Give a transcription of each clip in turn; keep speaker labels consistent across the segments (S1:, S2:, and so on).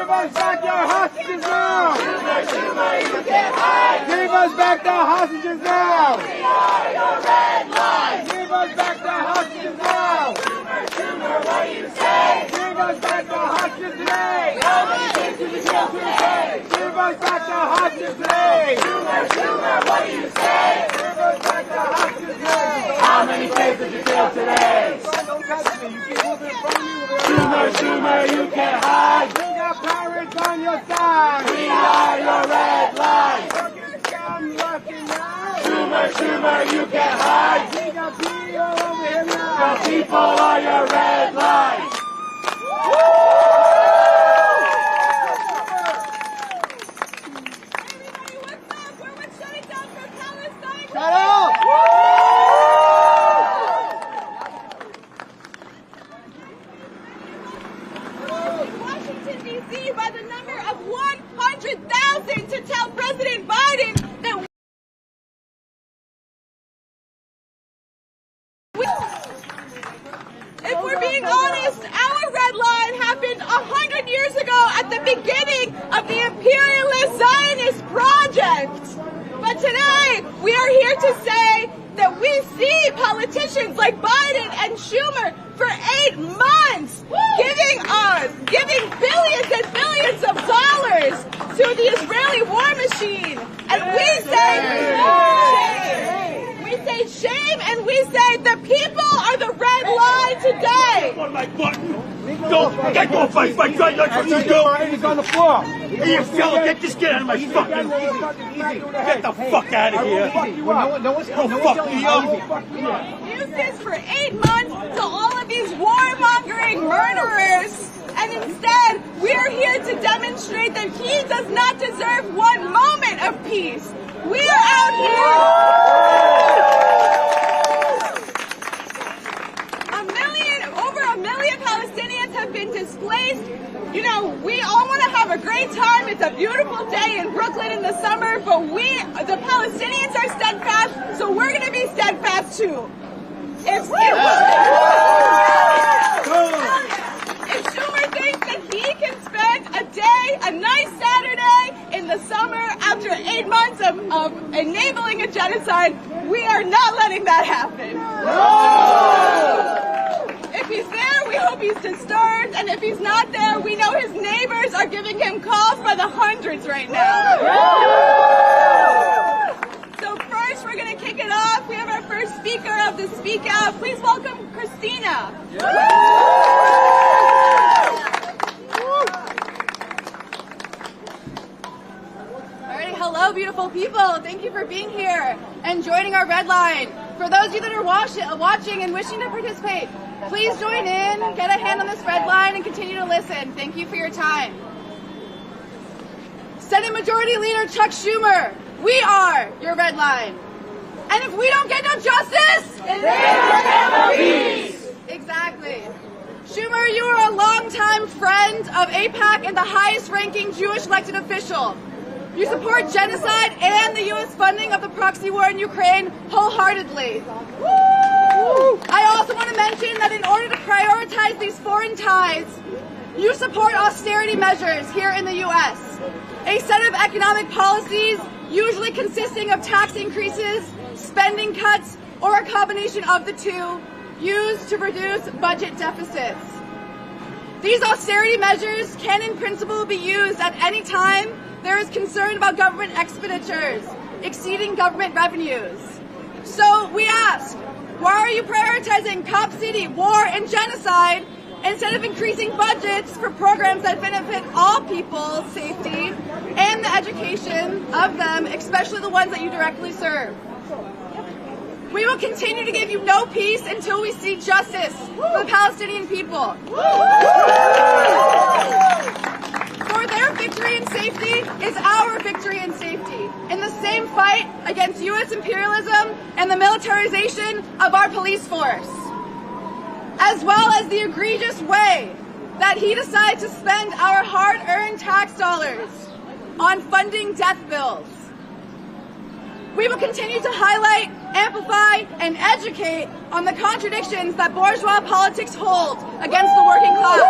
S1: Give us back your hostages now!
S2: Schumer, you can't hide!
S1: Give us back the hostages now!
S2: We are your red line!
S1: Give us back the hostages now!
S2: Schumer, what do you say?
S1: Give us back the hostages today!
S2: How many days did you kill today?
S1: Give us back the hostages today!
S2: Schumer, what do you say?
S1: Give us back the hostages today!
S2: How many days did you kill today?
S1: Don't touch me. You keep moving in front of me.
S2: Schumer, you can't hide!
S1: You got pirates on your side!
S2: We are your red line! Schumer, you can't hide!
S1: We got people over here now!
S2: The people are your red line!
S1: Shut up!
S3: Washington, D.C. by the number of 100,000 to tell President Biden that if we're being honest, our red line happened 100 years ago at the beginning of the imperialist Zionist project. But today, we are here to say that we see politicians like Biden and Schumer for 8 months giving billions and billions of dollars to the Israeli war machine. And we say shame, and we say the people are the red line today.
S4: On my button. Don't get off my fight. That's what you do.
S1: He's on the floor.
S4: Hey, you fella, get this kid out of my fucking... Get the fuck out of here. Don't fuck me up.
S3: Use this for 8 months to all of these warmongering murderers. And instead, we are here to demonstrate that he does not deserve one moment of peace. We are out here. Over a million Palestinians have been displaced. You know, we all want to have a great time. It's a beautiful day in Brooklyn in the summer, but the Palestinians are steadfast, so we're going to be steadfast too. If Schumer thinks that he can spend a nice Saturday in the summer after 8 months of enabling a genocide, we are not letting that happen. If he's there, we hope he's disturbed, and if he's not there, we know his neighbors are giving him calls by the hundreds right now. So first, we're going to kick it off. We have our first speaker of the Speak Out. Please welcome Christina. Alrighty, hello, beautiful people. Thank you for being here and joining our red line. For those of you that are watching and wishing to participate, please join in, get a hand on this red line, and continue to listen. Thank you for your time. Senate Majority Leader Chuck Schumer, we are your red line. And if we don't get no justice, then there never peace. Exactly. Schumer, you are a longtime friend of AIPAC and the highest-ranking Jewish elected official. You support genocide and the U.S. funding of the proxy war in Ukraine wholeheartedly. I also want to mention that in order to prioritize these foreign ties, you support austerity measures here in the U.S. A set of economic policies usually consisting of tax increases, spending cuts, or a combination of the two, used to reduce budget deficits. These austerity measures can in principle be used at any time there is concern about government expenditures exceeding government revenues. So we ask, why are you prioritizing Cop City, war, and genocide instead of increasing budgets for programs that benefit all people's safety and the education of them, especially the ones that you directly serve? We will continue to give you no peace until we see justice for the Palestinian people. For their victory and safety is our victory and safety in the same fight against U.S. imperialism and the militarization of our police force, as well as the egregious way that he decided to spend our hard-earned tax dollars on funding death bills. We will continue to highlight, amplify, and educate on the contradictions that bourgeois politics hold against the working class.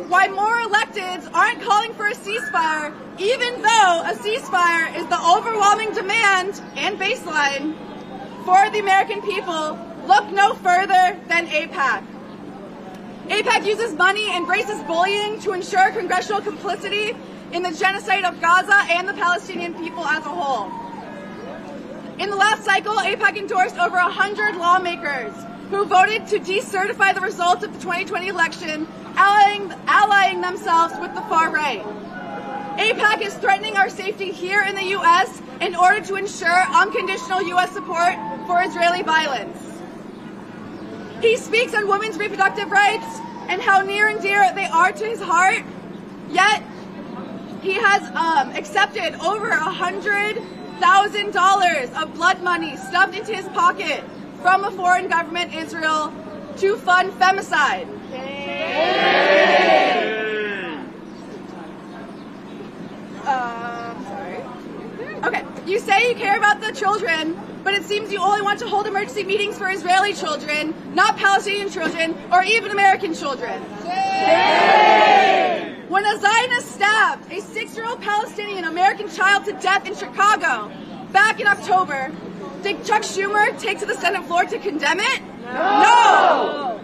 S3: why more electeds aren't calling for a ceasefire, even though a ceasefire is the overwhelming demand and baseline for the American people, look no further than AIPAC. AIPAC uses money and embraces bullying to ensure congressional complicity in the genocide of Gaza and the Palestinian people as a whole. In the last cycle, AIPAC endorsed over 100 lawmakers who voted to decertify the results of the 2020 election, allying themselves with the far right. AIPAC is threatening our safety here in the U.S. in order to ensure unconditional U.S. support for Israeli violence. He speaks on women's reproductive rights and how near and dear they are to his heart, yet he has accepted over $100,000 of blood money stuffed into his pocket from a foreign government, Israel, to fund femicide. Sorry. Okay, you say you care about the children, but it seems you only want to hold emergency meetings for Israeli children, not Palestinian children, or even American children. When a Zionist stabbed a 6-year-old Palestinian American child to death in Chicago back in October, did Chuck Schumer take to the Senate floor to condemn it? No!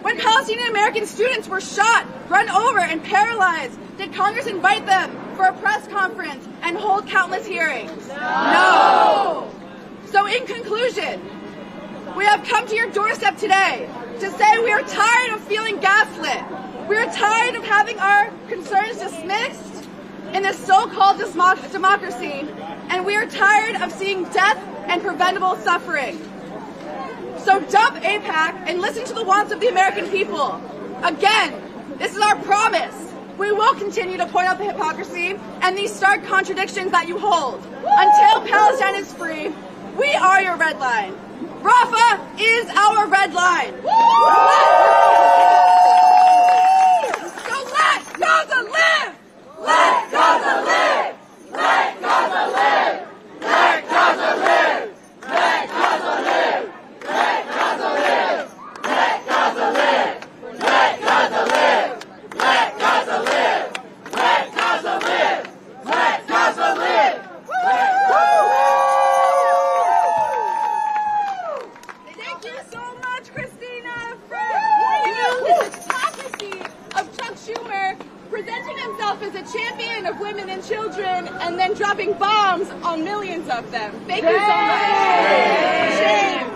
S3: When Palestinian American students were shot, run over, and paralyzed, did Congress invite them for a press conference and hold countless hearings? No! So in conclusion, we have come to your doorstep today to say we are tired of feeling gaslit. We are tired of having our concerns dismissed in this so-called democracy, and we are tired of seeing death and preventable suffering. So dump AIPAC and listen to the wants of the American people. Again, this is our promise. We will continue to point out the hypocrisy and these stark contradictions that you hold. Until Palestine is free, we are your red line. Rafah is our red line. So let Gaza live!
S2: Let Gaza live! Let Gaza live! Let Gaza live! Let Gaza live! Let Gaza live! Let Gaza live! Let Gaza live! Let Gaza live! Let Gaza live! Let Gaza live!
S3: Thank you so much, Christina, for pointing out the hypocrisy of Chuck Schumer presenting himself as a champion of women and children and then dropping bombs on millions of them. Thank you so much. Shame.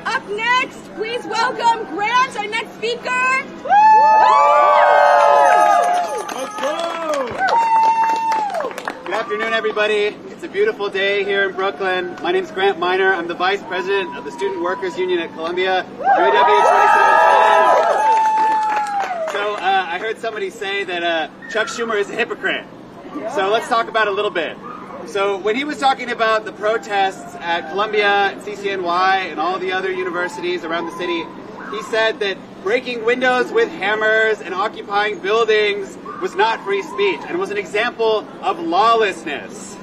S3: Up next, please welcome Grant, our next speaker.
S5: Good afternoon, everybody. It's a beautiful day here in Brooklyn. My name's Grant Miner. I'm the Vice President of the Student Workers Union at Columbia, UAW 2017. So I heard somebody say that Chuck Schumer is a hypocrite. So let's talk about it a little bit. So when he was talking about the protests at Columbia, CCNY, and all the other universities around the city, he said that breaking windows with hammers and occupying buildings was not free speech and was an example of lawlessness.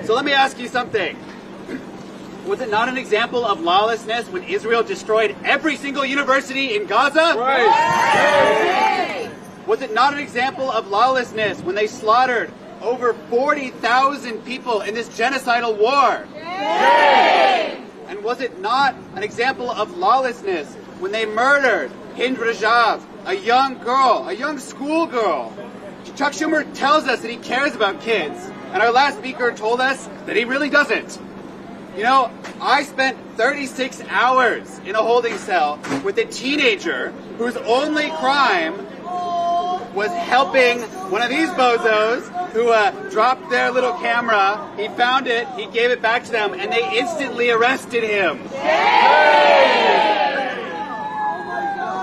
S5: So let me ask you something. Was it not an example of lawlessness when Israel destroyed every single university in Gaza?
S1: Right.
S5: Was it not an example of lawlessness when they slaughtered over 40,000 people in this genocidal war? And was it not an example of lawlessness when they murdered Hind Rajab, a young girl, a young schoolgirl? Chuck Schumer tells us that he cares about kids, and our last speaker told us that he really doesn't. You know, I spent 36 hours in a holding cell with a teenager whose only crime was helping one of these bozos who dropped their little camera. He found it, he gave it back to them, and they instantly arrested him.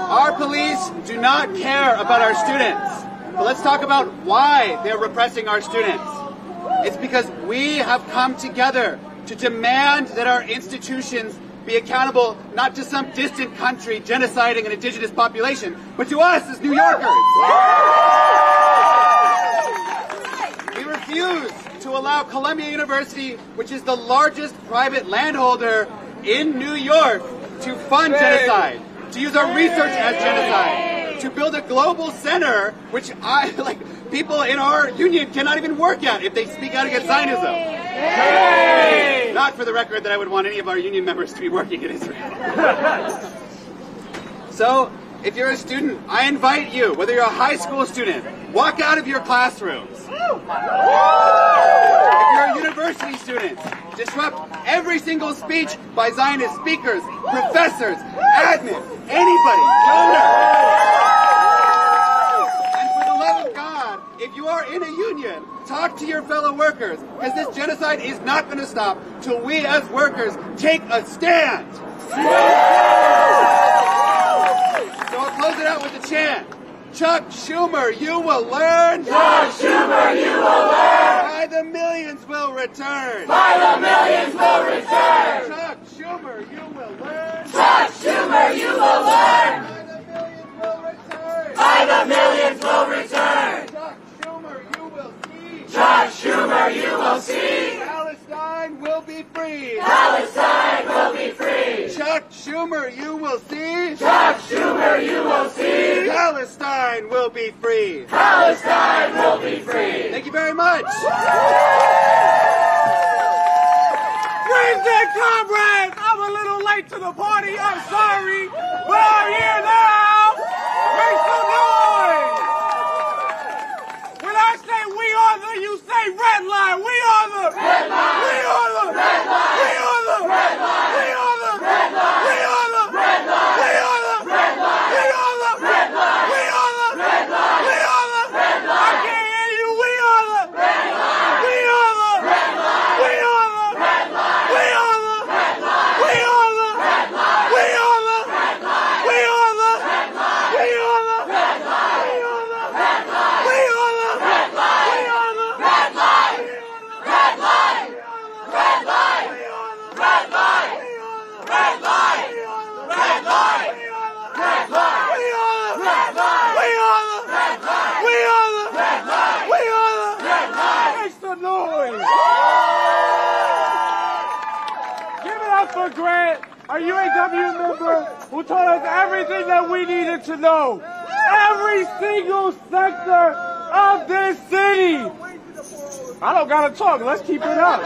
S5: Our police do not care about our students. But let's talk about why they're repressing our students. It's because we have come together to demand that our institutions be accountable not to some distant country genociding an indigenous population, but to us as New Yorkers. We refuse to allow Columbia University, which is the largest private landholder in New York, to fund genocide. to use our research as genocide, to build a global center, which people in our union cannot even work at if they speak out against Zionism. Yay! Not for the record that I would want any of our union members to be working in Israel. So, if you're a student, I invite you, whether you're a high school student, walk out of your classrooms. If you're a university student, disrupt every single speech by Zionist speakers, professors, admins, anybody, and for the love of God, if you are in a union, talk to your fellow workers, because this genocide is not going to stop till we as workers take a stand. So I'll close it out with a chant. Chuck Schumer, you will learn.
S2: Chuck Schumer, you will learn.
S5: By the millions will return.
S2: By the millions will return.
S5: Chuck Schumer, you will learn.
S2: Chuck Schumer, you will learn.
S5: By the millions will return.
S2: By the millions will return.
S5: Chuck Schumer, you will see.
S2: Chuck Schumer, you will see.
S5: Palestine will be free.
S2: Palestine will be free.
S5: Chuck Schumer, you will see.
S2: Chuck Schumer, you will see.
S5: Palestine will be free.
S2: Palestine will be free.
S5: Thank you very much.
S4: Praise the comrades! I'm a little late to the party, I'm sorry, but I'm here now! Make some noise! When I say we are the, you say red line, we are the red line! We are the red line! We are the red line! We are the red line! We are the red line! We are the red line! We are the red line! We are the red line! We are the red line! I can't hear you, we are the red line! We are the red line! We are the red line! We are the red line! We are the red line! We are the red line! We are the red line! We are the red line! We are the red line! We are the red line! We are the red line!
S2: Red line. Red line. Red line. Red line. Red line. Red line.
S4: We are the red line! We are the red line! We are the
S2: Red line.
S4: We are the
S2: Red line.
S4: Make some noise! Give it up for Grant, our UAW member who told us everything that we needed to know. Every single sector of this city. I don't gotta talk, let's keep it up.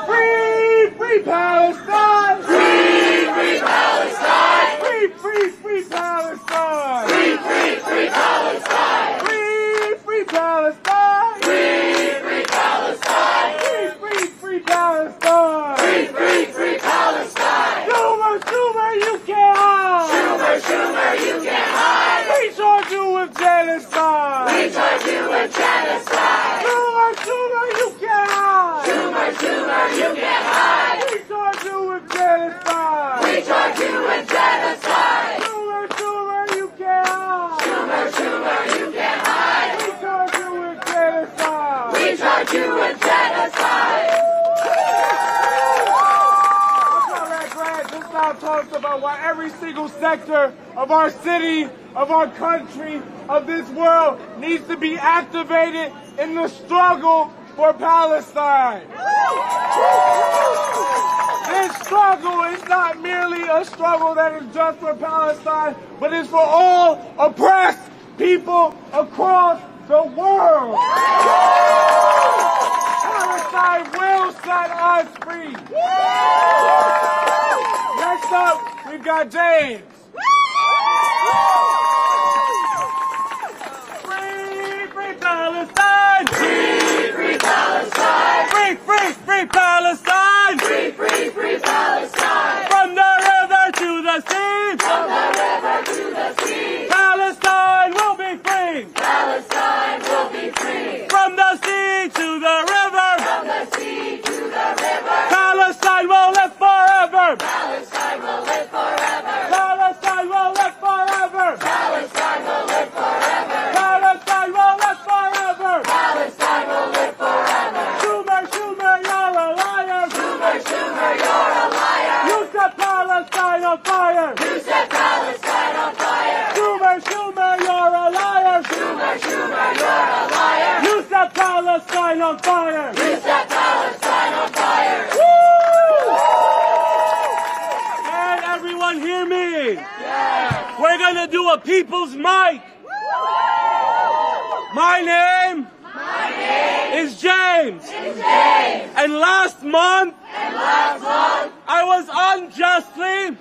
S4: Free, free Palestine!
S2: Free, free Palestine.
S4: Free, free, free Palestine!
S2: Free, free, free Palestine.
S4: Free, free Palestine!
S2: Free, free Palestine.
S4: Free, free, free Palestine!
S2: Free, free, free Palestine.
S4: Schumer, Schumer, you can't hide!
S2: Schumer, Schumer, you can't hide.
S4: We charge you with genocide!
S2: We charge you with genocide.
S4: Schumer, Schumer, you can't hide!
S2: Schumer, Schumer, you can't hide.
S4: We charge you with genocide!
S2: We charge you with genocide.
S4: Schumer, Schumer, you can't hide!
S2: Schumer, Schumer, you can't hide.
S4: We charge you with genocide!
S2: We charge you with genocide.
S4: Comrade Grant just now talked about why every single sector of our city, of our country, of this world needs to be activated in the struggle for Palestine. This struggle is not merely a struggle that is just for Palestine, but it's for all oppressed people across the world. Palestine will set us free. Next up, we've got James. Free, free Palestine!
S2: Free, free Palestine.
S4: Free, free, free Palestine!
S2: Free, free, free Palestine.
S4: From the river to the sea!
S2: From the river to the sea.
S4: Palestine will be free!
S2: Palestine will be free.
S4: From the sea to the river!
S2: From the sea to the river.
S4: Palestine will live forever!
S2: Palestine will live forever.
S4: Palestine will live forever!
S2: Palestine will live forever.
S4: Palestine will live forever!
S2: Palestine will live forever.
S4: Schumer, Schumer, you're a liar!
S2: Schumer, Schumer, you're a liar.
S4: You set Palestine on fire!
S2: You set Palestine on fire.
S4: Schumer, Schumer, you're a liar!
S2: Schumer, Schumer, you're a liar.
S4: You set Palestine on fire!
S2: You set Palestine on fire.
S4: And everyone hear me? Yes. We're gonna do a people's mic. My name is James. And last month, I was unjustly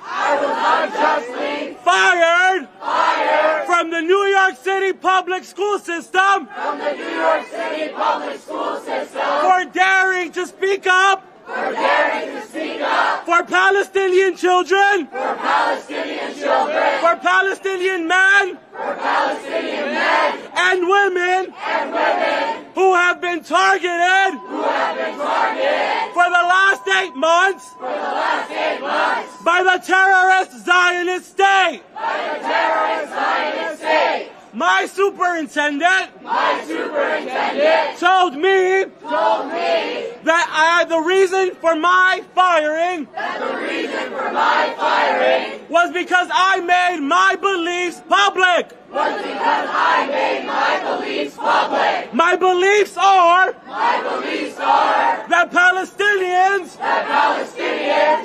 S4: fired from the New York City public school system for daring to speak up for Palestinian children, for Palestinian men, and women who have been targeted for the last 8 months by the terrorist Zionist state. My superintendent told me that the reason for my firing was because I made my beliefs public. My beliefs are that Palestinians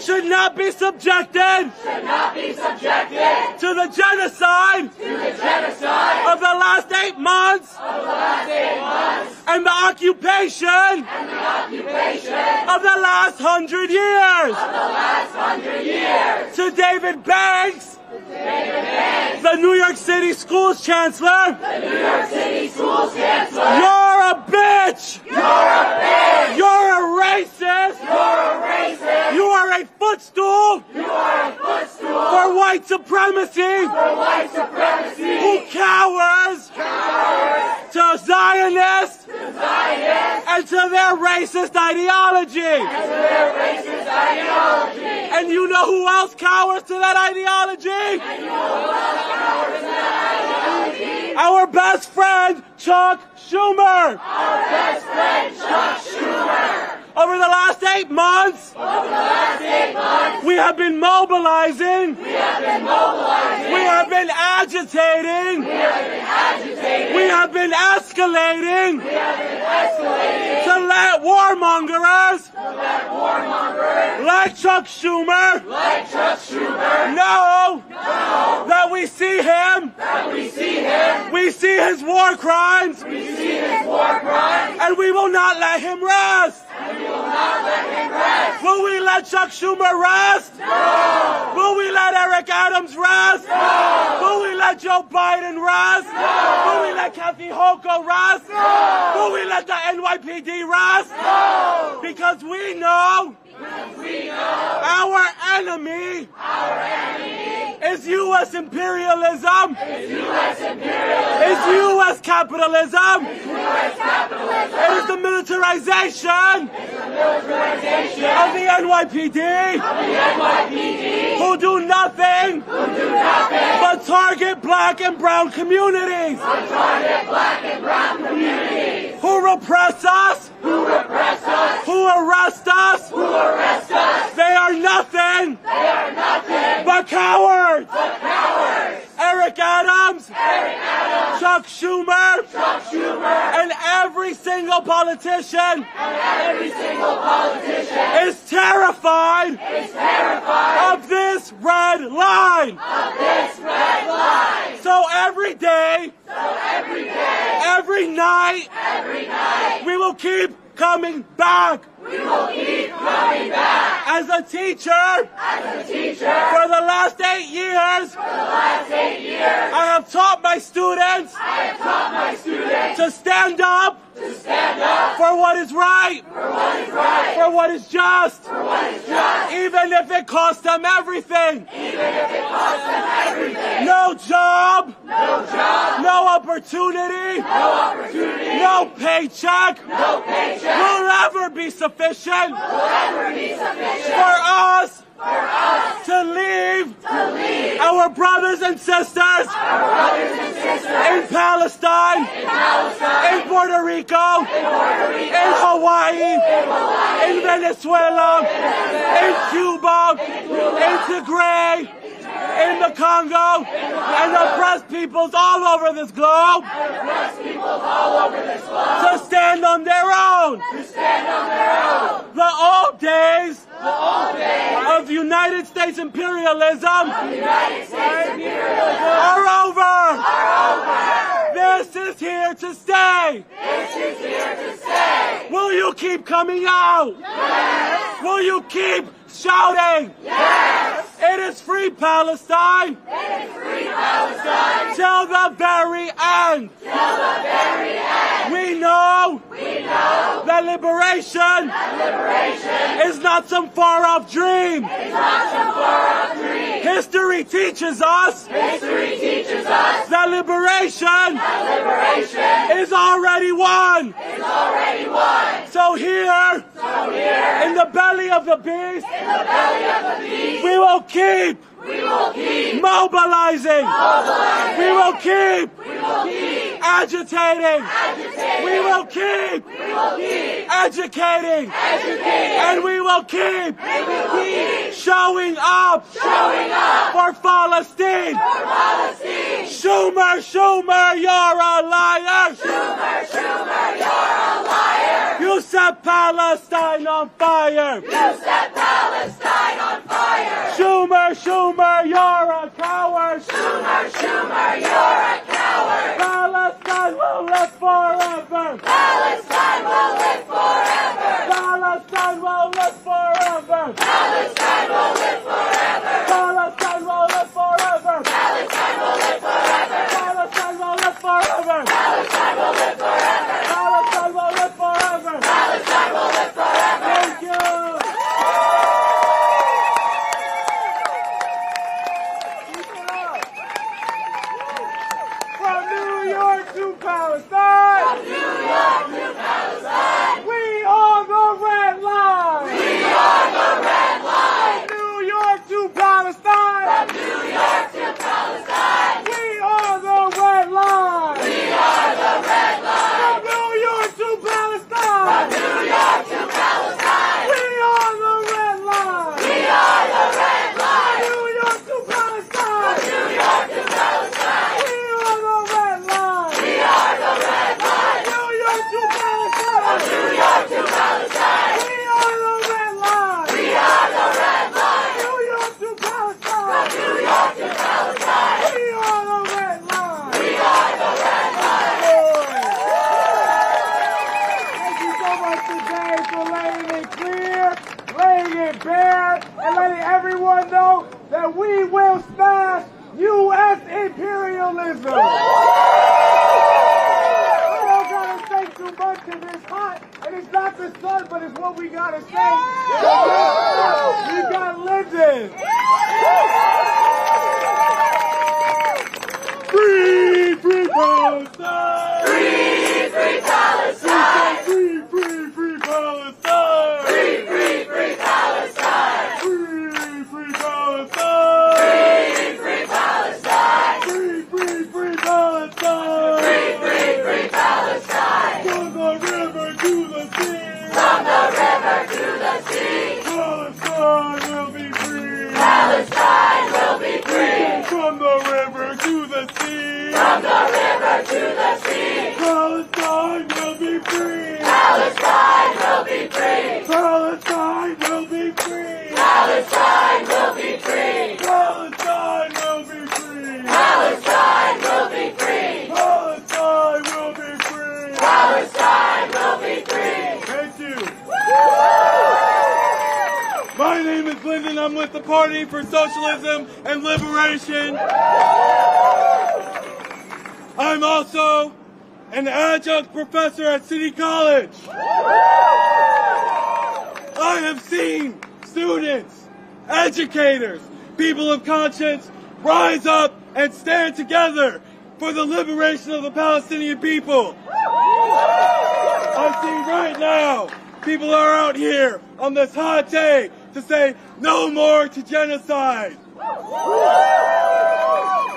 S4: should not be subjected to the genocide of the last 8 months and the occupation of the last 100 years. To David Banks, the New York City schools chancellor, you're a bitch. You're a racist. You are a footstool for white supremacy. Who cowers to Zionists and to their racist ideology. And you know who else cowers to that ideology? Our best friend, Chuck Schumer. Over the last 8 months, we have been mobilizing. We have been agitating. We have been escalating to let warmongers like Chuck Schumer know that we see him. We see his war crimes. And we will not let him rest. Will we let Chuck Schumer rest? No. Will we let Eric Adams rest? No. Will we let Joe Biden rest? No. Will we let Kathy Hochul rest? No. Will we let the NYPD rest? No. Because we know our enemy is U.S. imperialism, is U.S. capitalism, it is the militarization of the NYPD, who do nothing but target black and brown communities, who repress us, who arrest us. They are nothing but cowards. Eric Adams, Chuck Schumer, and every single politician is terrified of this red line. So every day, every night, we will keep coming back. As a teacher, for the last 8 years, I have taught my students to stand up for what is right, for what is just, even if it costs them everything. No job, no opportunity, no paycheck will ever be sufficient for us to leave our brothers and sisters in Palestine, in Puerto Rico, in Hawaii, in Venezuela, in Cuba, in Tigray, in the Congo, and oppressed peoples all over this globe to stand on their own. The old days of United States imperialism are over. This is here to stay. Will you keep coming out? Yes. Will you keep shouting?
S2: Yes.
S4: It is free Palestine.
S2: It is free Palestine.
S4: Till the very end.
S2: Till the very end.
S4: We know that
S2: liberation
S4: is not some far-off dream.
S2: is not some far-off dream.
S4: History teaches us
S2: History teaches us
S4: that liberation
S2: liberation
S4: is already won.
S2: is already won.
S4: So here, in the belly of the beast,
S2: In the belly of the beast,
S4: we will keep
S2: we will keep
S4: mobilizing. We will keep agitating. We will keep educating. And we will keep showing up for Palestine. Schumer, Schumer, you're a liar.
S2: Schumer, you're a liar.
S4: You set Palestine on fire.
S2: You set Palestine on fire.
S4: Schumer, Schumer, you're a coward.
S2: Schumer, you're a coward.
S4: Palestine will live forever.
S2: Palestine will live forever.
S4: Palestine will live forever.
S2: Palestine will live forever.
S4: Palestine will live forever.
S2: Palestine will live forever.
S4: Palestine will live forever.
S2: Palestine will live forever.
S4: Palestine will live forever.
S2: Palestine will live forever.
S4: Thank you. From New York to Palestine.
S2: From New York to Palestine.
S4: We are the red line.
S2: We are the red line.
S4: New York to Palestine.
S2: From New York to Palestine.
S4: We are the red line.
S2: We are the red line.
S4: From New York to Palestine.
S2: From New York to Palestine.
S4: We are the red line.
S2: We are the red line.
S4: New York to Palestine.
S2: New York to Palestine.
S4: We are the red line.
S2: We are the red line.
S4: New York to Palestine.
S2: New York to Palestine.
S4: We are the red line.
S2: We are the red line.
S4: New York to Palestine.
S2: New York to Palestine.
S4: We are the red line.
S2: We are the red line.
S4: Thank you so much today for laying it clear, laying it bare, and letting everyone know that we will smash U.S. imperialism. I don't gotta say too much because it's hot, and it's not the sun, but it's what we gotta say. We got Linden. Free, free Palestine!
S2: Free, free Palestine.
S4: Free, free, free Palestine!
S2: Free, free, free Palestine.
S4: Free, free Palestine!
S2: Free, free Palestine.
S4: Free, free, free Palestine!
S2: Free, free, free Palestine.
S4: From the river to the sea!
S2: From the river to the sea.
S4: Palestine will be free!
S2: Palestine will be free.
S4: From the river to the sea!
S2: From the river to the sea.
S4: Palestine will be free!
S2: Palestine will be free.
S4: Palestine will be free!
S2: Palestine will be free.
S4: Palestine will be free!
S2: Palestine will be free.
S4: Palestine will be free!
S2: Palestine will be free.
S4: Thank you. My name is Lyndon. I'm with the Party for Socialism and Liberation. I'm also an adjunct professor at City College. I have seen students, educators, people of conscience rise up and stand together for the liberation of the Palestinian people. I see right now people are out here on this hot day to say no more to genocide.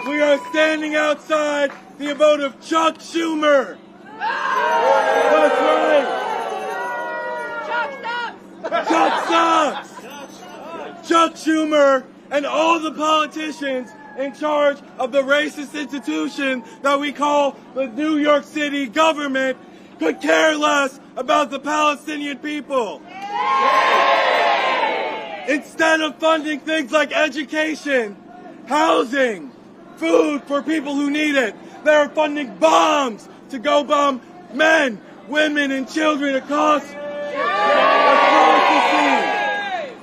S4: We are standing outside the abode of Chuck Schumer. That's right. Chuck sucks. Chuck Schumer and all the politicians in charge of the racist institution that we call the New York City government could care less about the Palestinian people. Instead of funding things like education, housing, food for people who need it, they're funding bombs to go bomb men, women, and children across the sea.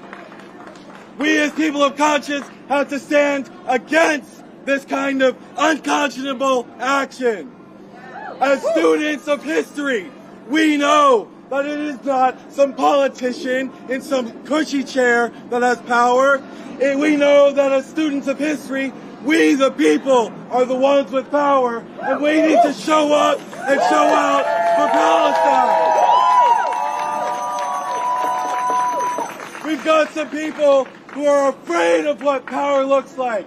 S4: We as people of conscience have to stand against this kind of unconscionable action. As students of history, we know that it is not some politician in some cushy chair that has power. We know that as students of history, we the people are the ones with power, and we need to show up and show out for Palestine. We've got some people who are afraid of what power looks like.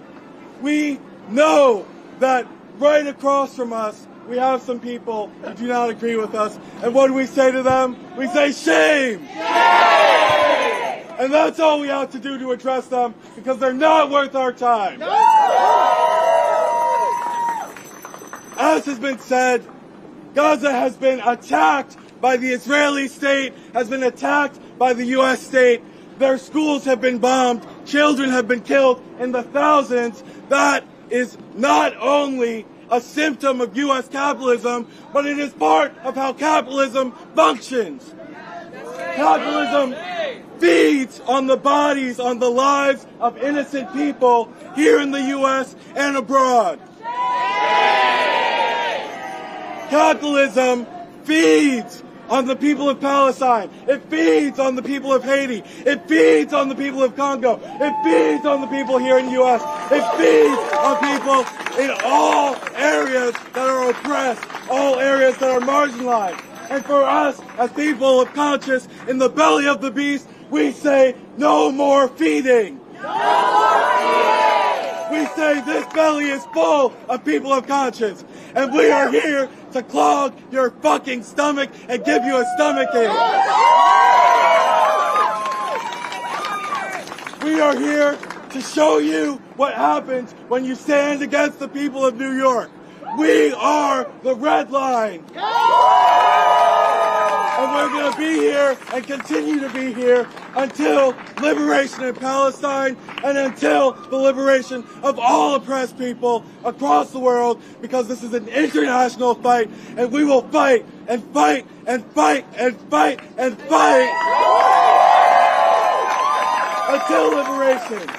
S4: We know that right across from us, we have some people who do not agree with us. And what do we say to them? We say, shame! Shame! And that's all we have to do to address them, because they're not worth our time. No! As has been said, Gaza has been attacked by the Israeli state, has been attacked by the U.S. state. Their schools have been bombed. Children have been killed in the thousands. That is not only a symptom of U.S. capitalism, but it is part of how capitalism functions. Capitalism feeds on the bodies, on the lives of innocent people here in the U.S. and abroad. Capitalism feeds on the people of Palestine. It feeds on the people of Haiti. It feeds on the people of Congo. It feeds on the people here in the U.S. It feeds on people in all areas that are oppressed, all areas that are marginalized. And for us, as people of conscience, in the belly of the beast, we say, no more feeding. No more feeding! We say this belly is full of people of conscience. And we are here to clog your fucking stomach and give you a stomachache. We are here to show you what happens when you stand against the people of New York. We are the red line. And we're going to be here and continue to be here until liberation in Palestine and until the liberation of all oppressed people across the world, because this is an international fight, and we will fight and fight and fight and fight and fight until liberation.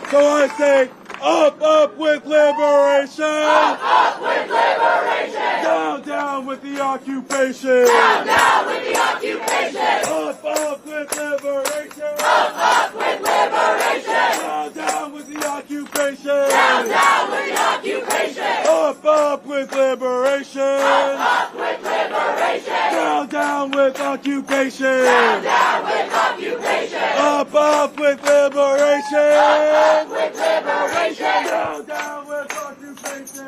S4: So I say, up with liberation!
S2: Up with liberation!
S4: Down with the occupation!
S2: Down with the occupation!
S4: Up with liberation!
S2: Up with liberation!
S4: Down with the occupation!
S2: Down with the occupation!
S4: Up with liberation!
S2: Up with liberation!
S4: Down with occupation!
S2: Down with occupation!
S4: Up with liberation!
S2: Up with liberation!
S4: Down with occupation!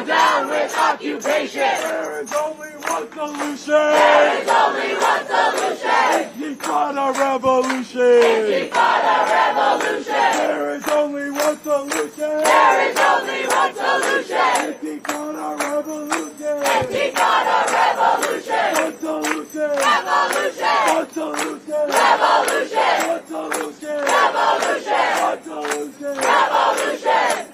S2: Down with occupation!
S4: There is only one solution!
S2: There is only one solution!
S4: Intifada revolution!
S2: Intifada revolution!
S4: There is only one solution!
S2: There is only one solution!
S4: Intifada revolution!
S2: Intifada revolution!
S4: One solution!
S2: Revolution!
S4: One solution!
S2: Revolution!
S4: One solution!
S2: Revolution!
S4: One solution!
S2: Revolution!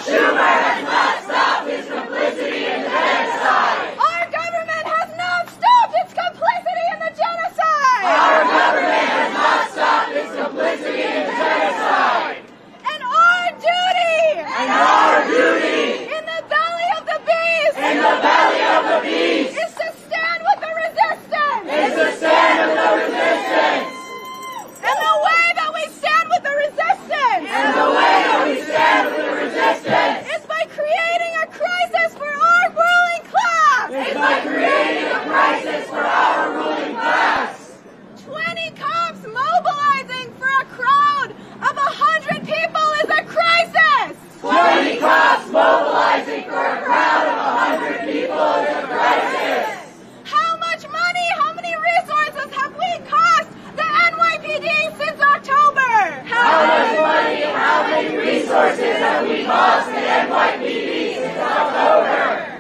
S2: Schumer has not stopped his complicity in the genocide.
S3: Our government has not stopped its complicity in the genocide.
S2: Our government has not stopped its complicity in the genocide.
S3: And our duty.
S2: And our duty.
S3: In the belly of the beast.
S2: In the belly of the beast.
S3: Is to stand with the resistance.
S2: Is to stand with the resistance.
S3: And the way that we stand with the resistance.
S2: And the way that we stand with the resistance.
S3: Is by creating a crisis for our ruling class.
S2: Is by creating a crisis for our ruling class.
S3: 20 cops mobilizing for a crowd of 100 people is a crisis.
S2: 20 cops mobilizing for a crowd of 100 people is a crisis.
S3: How much money, how many resources have we cost the NYPD since October?
S2: How much money and how many resources have we cost the NYPD since October?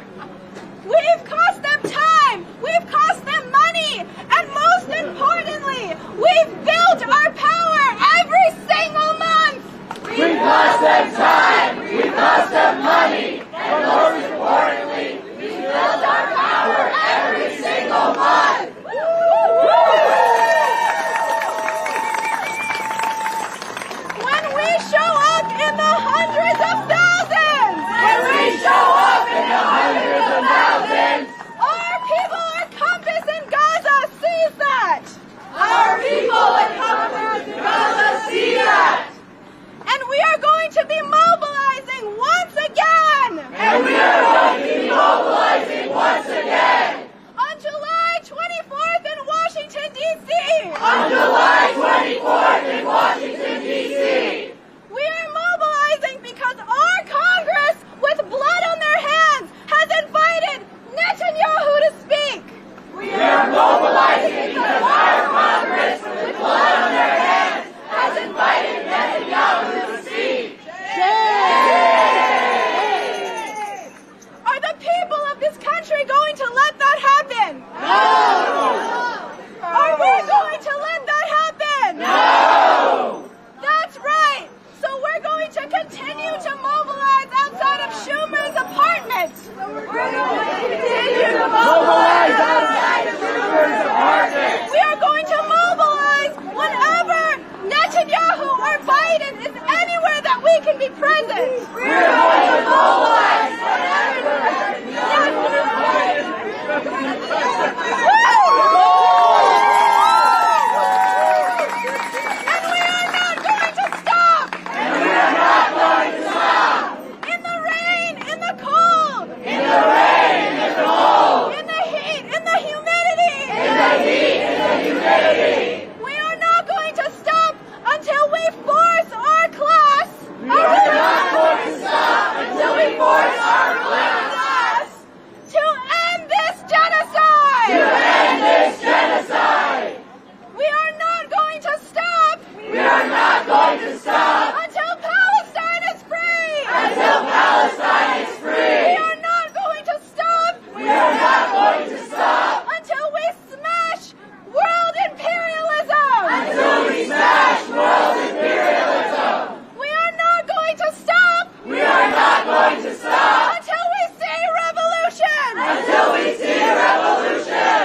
S3: We've cost them time, we've cost them money, and most importantly, we've built our power every single month.
S2: We cost them time, we cost them money, and most importantly, we built our power every single month.
S3: When we show up in the hundreds of thousands,
S2: When we show up in the hundreds of thousands,
S3: our people at Compass in Gaza sees that.
S2: our people at Compass in Gaza see that.
S3: And we are going to be mobilizing once again.
S2: And we are going to be mobilizing once again.
S3: On July 24th in Washington, D.C.
S2: On July 24th in Washington, D.C.
S3: We are mobilizing because our Congress, with blood on their hands, has invited Netanyahu to speak.
S2: We are mobilizing because our Congress, with blood on their hands, has invited Netanyahu to speak.
S3: Are the people of this country going to let that happen?
S2: No!
S3: Are we going to let that happen?
S2: No!
S3: That's right. So we're going to continue to mobilize outside of Schumer's apartment. We're going to continue to mobilize outside of Schumer's apartment. We are going to mobilize whenever Netanyahu or Biden is anywhere that we can be present.
S2: We're going to mobilize whenever
S3: And we are not going to stop.
S2: And we are not going to stop.
S3: In the rain, in the cold,
S2: In the rain, in the cold,
S3: in the heat, in the humidity.
S2: in the heat, in the humidity.
S3: We are not going to stop until we force our class.
S2: We are not going to stop until we force our class
S3: to end this genocide.
S2: to end this genocide.
S3: We are not going to stop
S2: We are not going to stop
S3: until Palestine is free.
S2: until Palestine is
S3: We
S2: free.
S3: are not going to stop
S2: We are not going to stop
S3: until we smash world imperialism.
S2: until we smash world imperialism.
S3: We are not going to stop
S2: We are not going to stop
S3: until we see revolution.
S2: until we see a revolution.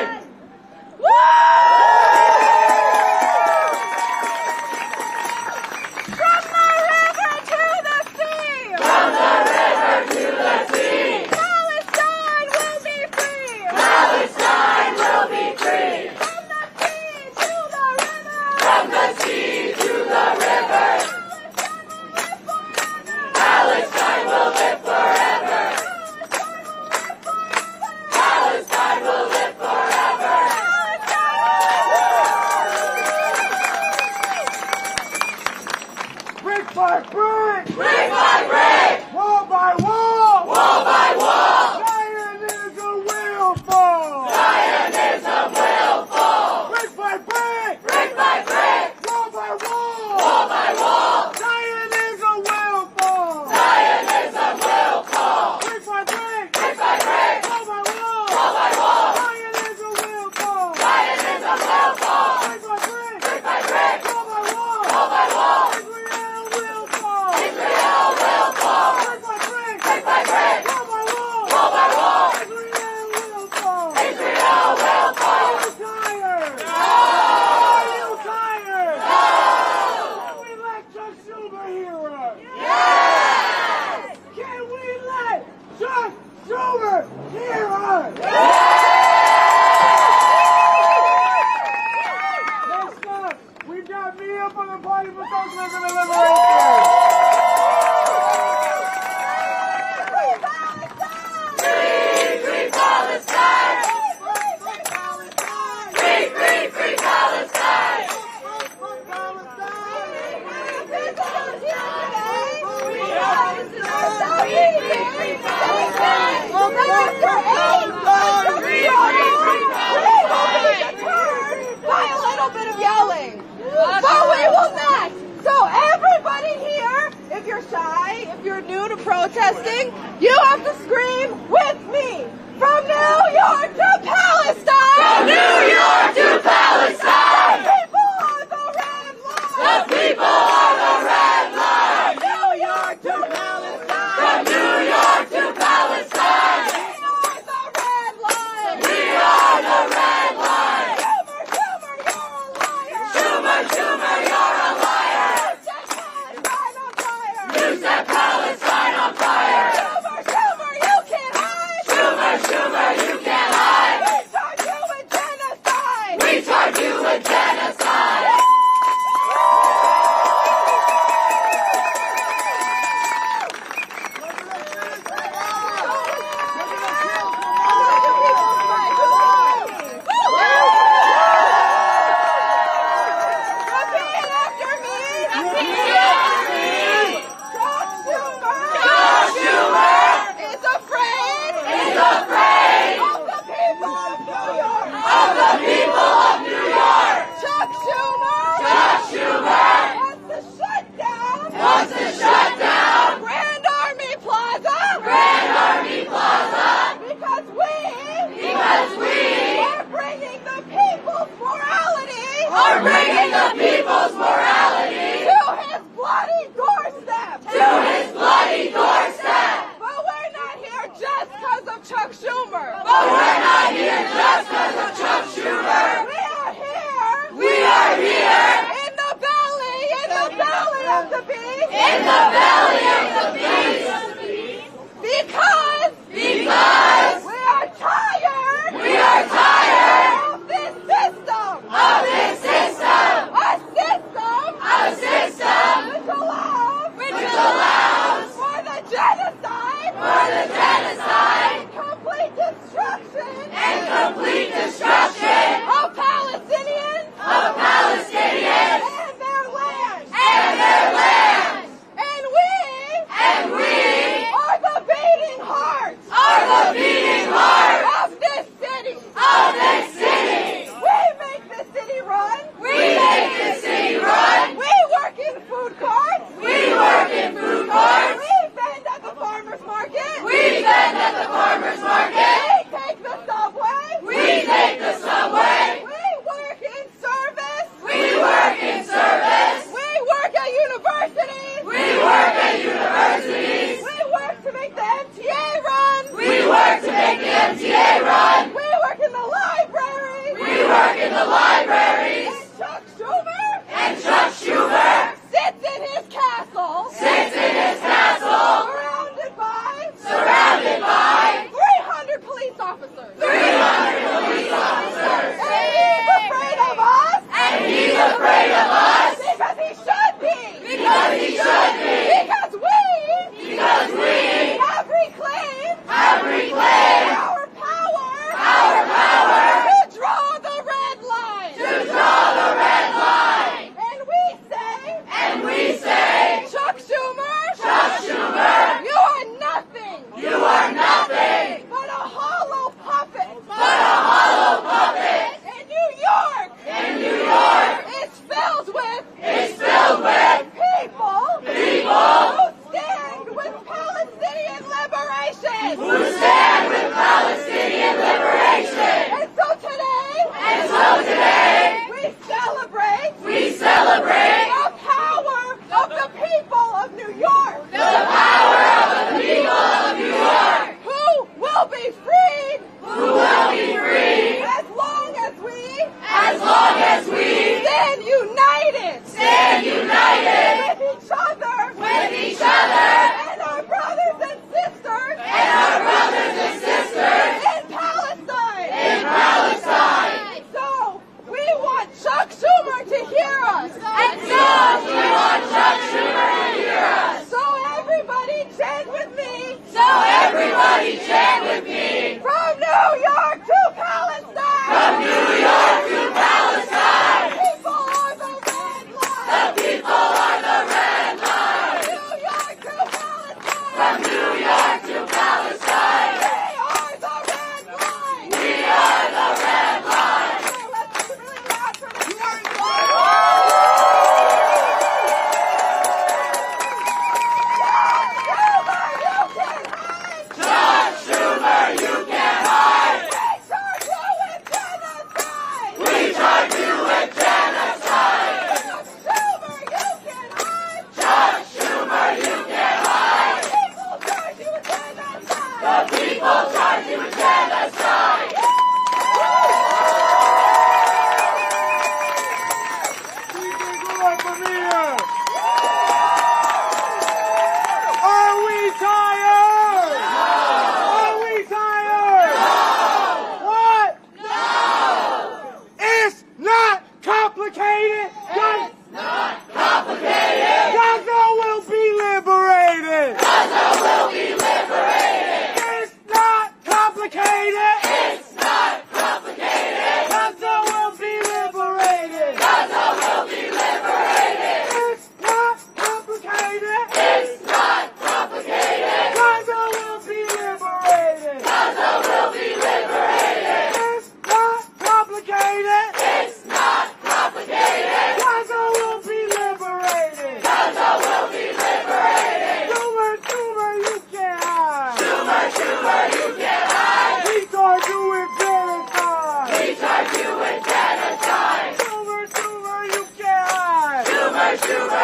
S3: From the river to the sea.
S2: From the river to the sea,
S3: Palestine will be free.
S2: Palestine will be free.
S3: From the sea to the river.
S2: From the sea to the river,
S3: Palestine will live forever.
S2: Palestine will live forever.
S4: Brick by brick,
S2: Brick by brick,
S4: wall by wall,
S2: wall by wall,
S4: Zionism will fall.
S2: Zionism will fall.
S4: Brick by brick,
S2: Brick by brick,
S4: wall by wall,
S2: wall by wall,
S4: Zionism will fall.
S2: Zionism will fall.
S4: Brick by brick,
S2: Brick by brick,
S4: wall by wall,
S2: wall by wall,
S4: Zionism will fall.
S2: Zionism will fall.
S4: Brick by brick,
S2: Brick by brick,
S4: wall by wall,
S2: wall by wall,
S4: Israel will fall.
S2: Israel will fall.
S4: Brick by brick. Schumer hear us?
S2: Yes!
S4: Can we let Chuck Schumer hear us? Next up, we've got Mia from the Party for Socialism and Liberation.
S2: Free Palestine! Free Palestine!
S3: By a little bit of yelling. But we will not. So everybody here, if you're shy, if you're new to protesting, you have to scream with me. From New York to Palestine!
S2: From New York to Palestine!
S3: The people are the red line!
S2: The people are the red line!
S3: New York to Palestine!
S2: From New York to Palestine!
S3: We are the red line!
S2: We are the red line!
S3: Schumer, you're a liar!
S2: Schumer,
S3: You set Palestine on fire!
S2: you set Palestine on fire!
S3: Schumer, you can't hide!
S2: Schumer, you can't hide!
S3: We charge you with genocide!
S2: We charge you with genocide!
S3: Repeat after me!
S2: Chuck Schumer
S3: Is afraid
S2: is afraid
S3: of the people of New York!
S2: of the people of New York!
S3: Chuck Schumer wants to shut down Grand Army Plaza because we are bringing the people's morality to his bloody doorstep. But we're not here just because of Chuck Schumer. We are here in the belly of the beast. Because we are tired of this system. A system which allows for the genocide and complete destruction of Palestinians and their land. And we are the beating heart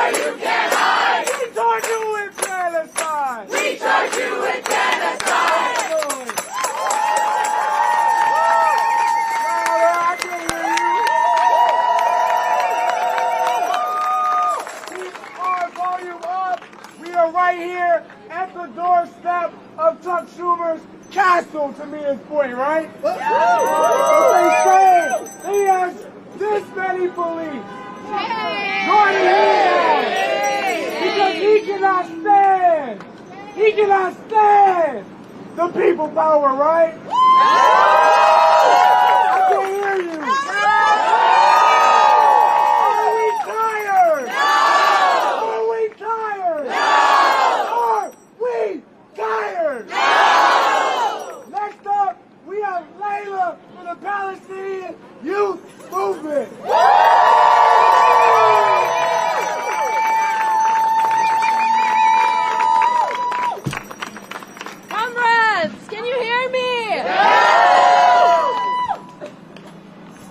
S2: hide, you can't hide.
S4: We charge you with genocide.
S2: We charge you with genocide.
S4: I can hear you. Keep our volume up. We are right here at the doorstep of Chuck Schumer's castle, to me, his point, right? But they say he has this many police. Joining him. Because he cannot stand the people power, right? I can't hear you. Are we tired? Are we tired? Are we tired? Next up, we have Layla from the Palestinian Youth Movement.
S3: Comrades, can you hear me?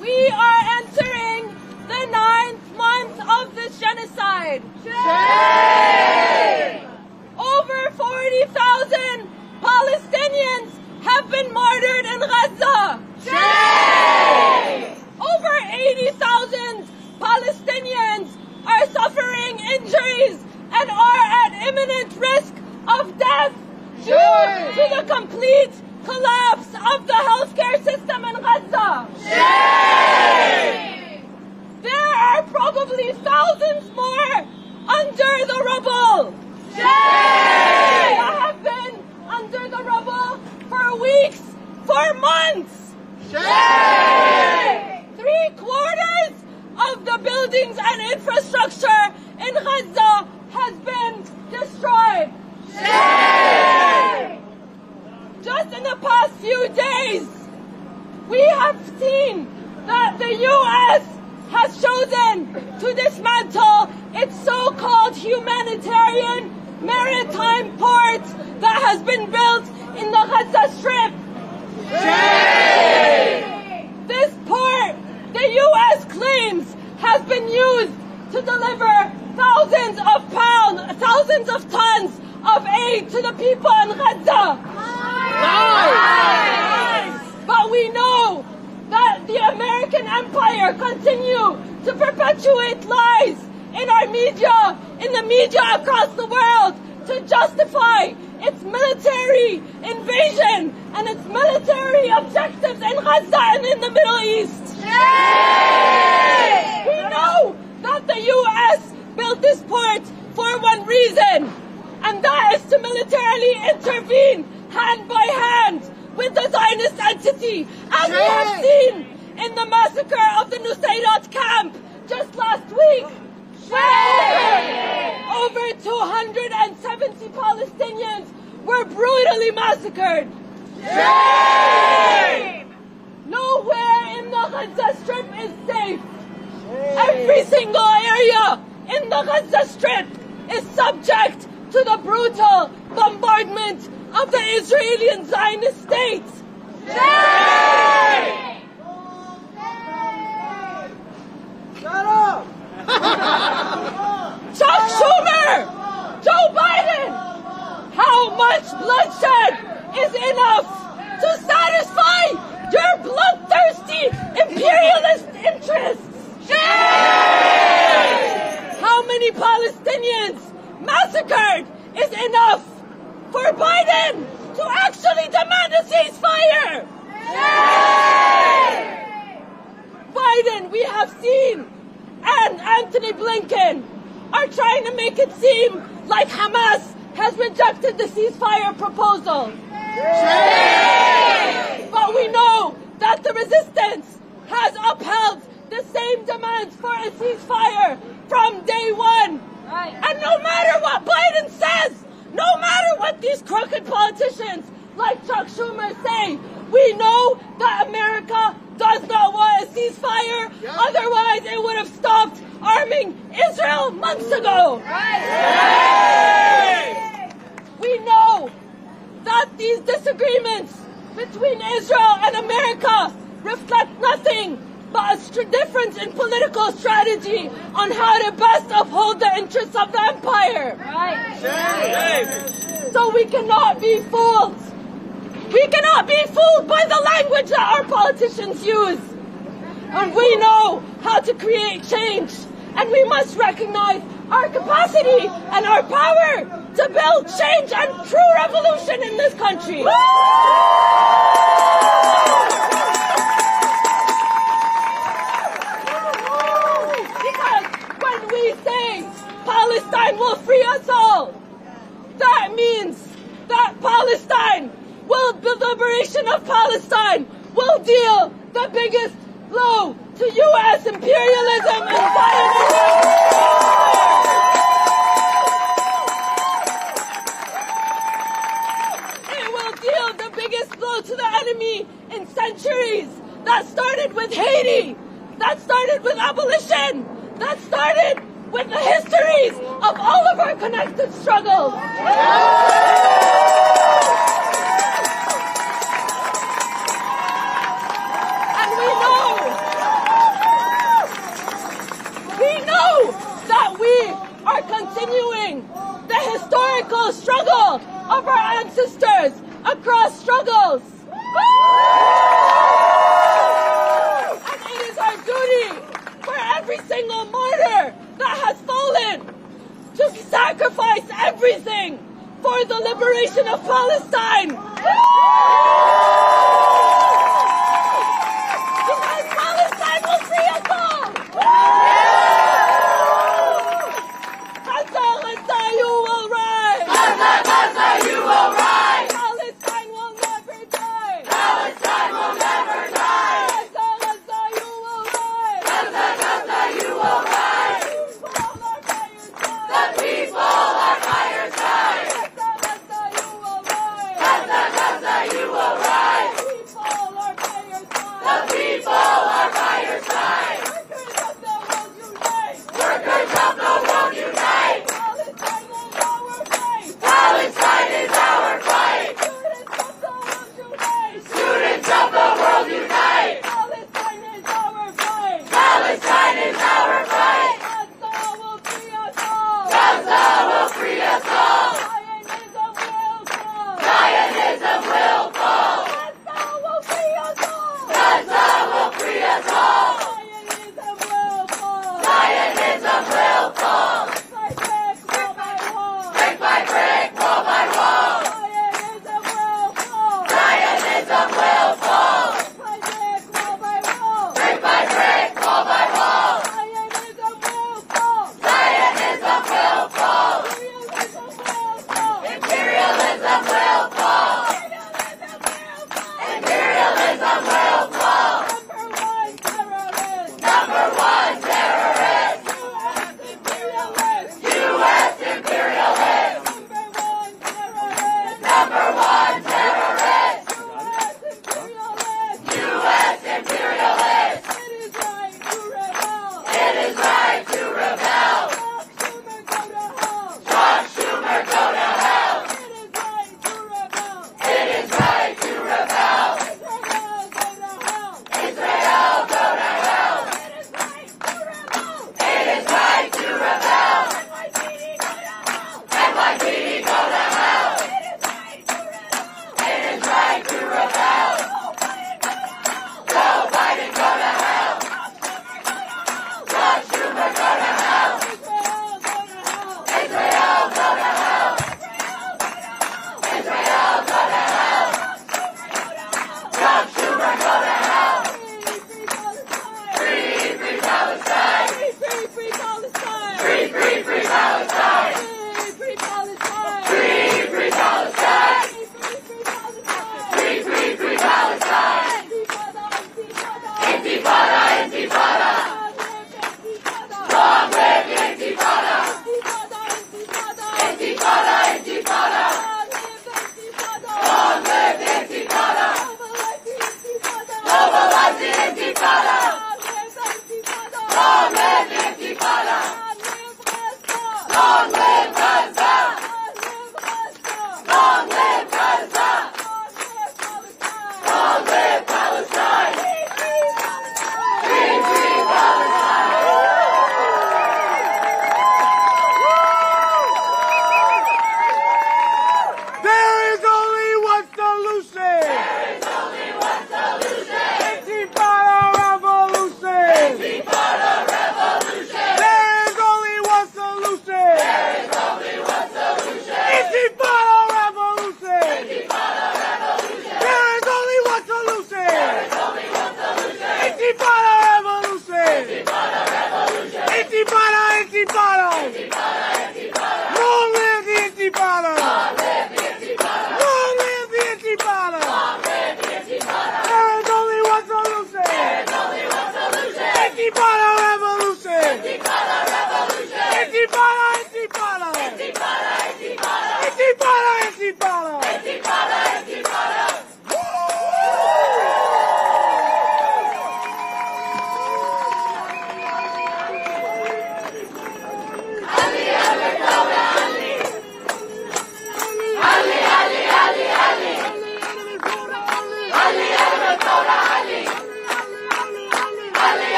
S3: We are entering the 9th month of this genocide. Over 40,000 Palestinians have been martyred in Gaza. Over 80,000 Palestinians are suffering injuries and are at imminent risk of death due to the complete collapse of the healthcare system in Gaza. There are probably thousands more under the rubble. They have been under the rubble for weeks, for months. 3/4 of the buildings and infrastructure in Gaza has been destroyed. Just in the past few days, we have seen that the U.S. has chosen to dismantle its so-called humanitarian maritime port that has been built in the Gaza Strip. This port, the U.S. claims, has been used to deliver thousands of tons of aid to the people in Gaza. But we know that the American empire continue to perpetuate lies in our media, in the media across the world, to justify its military invasion and its military objectives in Gaza and in the Middle East. We know that the U.S. built this port for one reason, and that is to militarily intervene hand by hand with the Zionist entity, as we have seen in the massacre of the Nusayrat camp just last week. Over 270 Palestinians were brutally massacred. Nowhere in the Gaza Strip is safe. Every single area in the Gaza Strip is subject to the brutal bombardment of the Israeli and Zionist state.
S4: Shut up!
S3: Chuck Schumer! Joe Biden! How much bloodshed is enough to satisfy your bloodthirsty imperialist interests? How many Palestinians massacred is enough for Biden to actually demand a ceasefire? Biden, we have seen, and Anthony Blinken are trying to make it seem like Hamas has rejected the ceasefire proposal. But we know that the resistance has upheld the same demands for a ceasefire from day one. And no matter what Biden says, no matter what these crooked politicians like Chuck Schumer say, we know that America does not want a ceasefire. Otherwise, it would have stopped arming Israel months ago. We know that these disagreements between Israel and America reflect nothing
S6: but a difference in political strategy on how to best uphold the interests of the empire. Right. So we cannot be fooled. We cannot be fooled by the language that our politicians use. And we know how to create change. And we must recognize our capacity and our power to build change and true revolution in this country. Because when we say Palestine will free us all, that means that Palestine the liberation of Palestine will deal the biggest blow to U.S. imperialism and Zionism. It will deal the biggest blow to the enemy in centuries. That started with Haiti. That started with abolition. That started with the histories of all of our connected struggles. Are continuing the historical struggle of our ancestors across struggles. And it is our duty for every single martyr that has fallen to sacrifice everything for the liberation of Palestine. Because Palestine will free us all. You will rise! Gaza, you will rise! Palestine will never die! Palestine will never die! Gaza, you will rise! Gaza, you will rise! The people are by your side! Gaza, you will rise! Gaza, you will rise!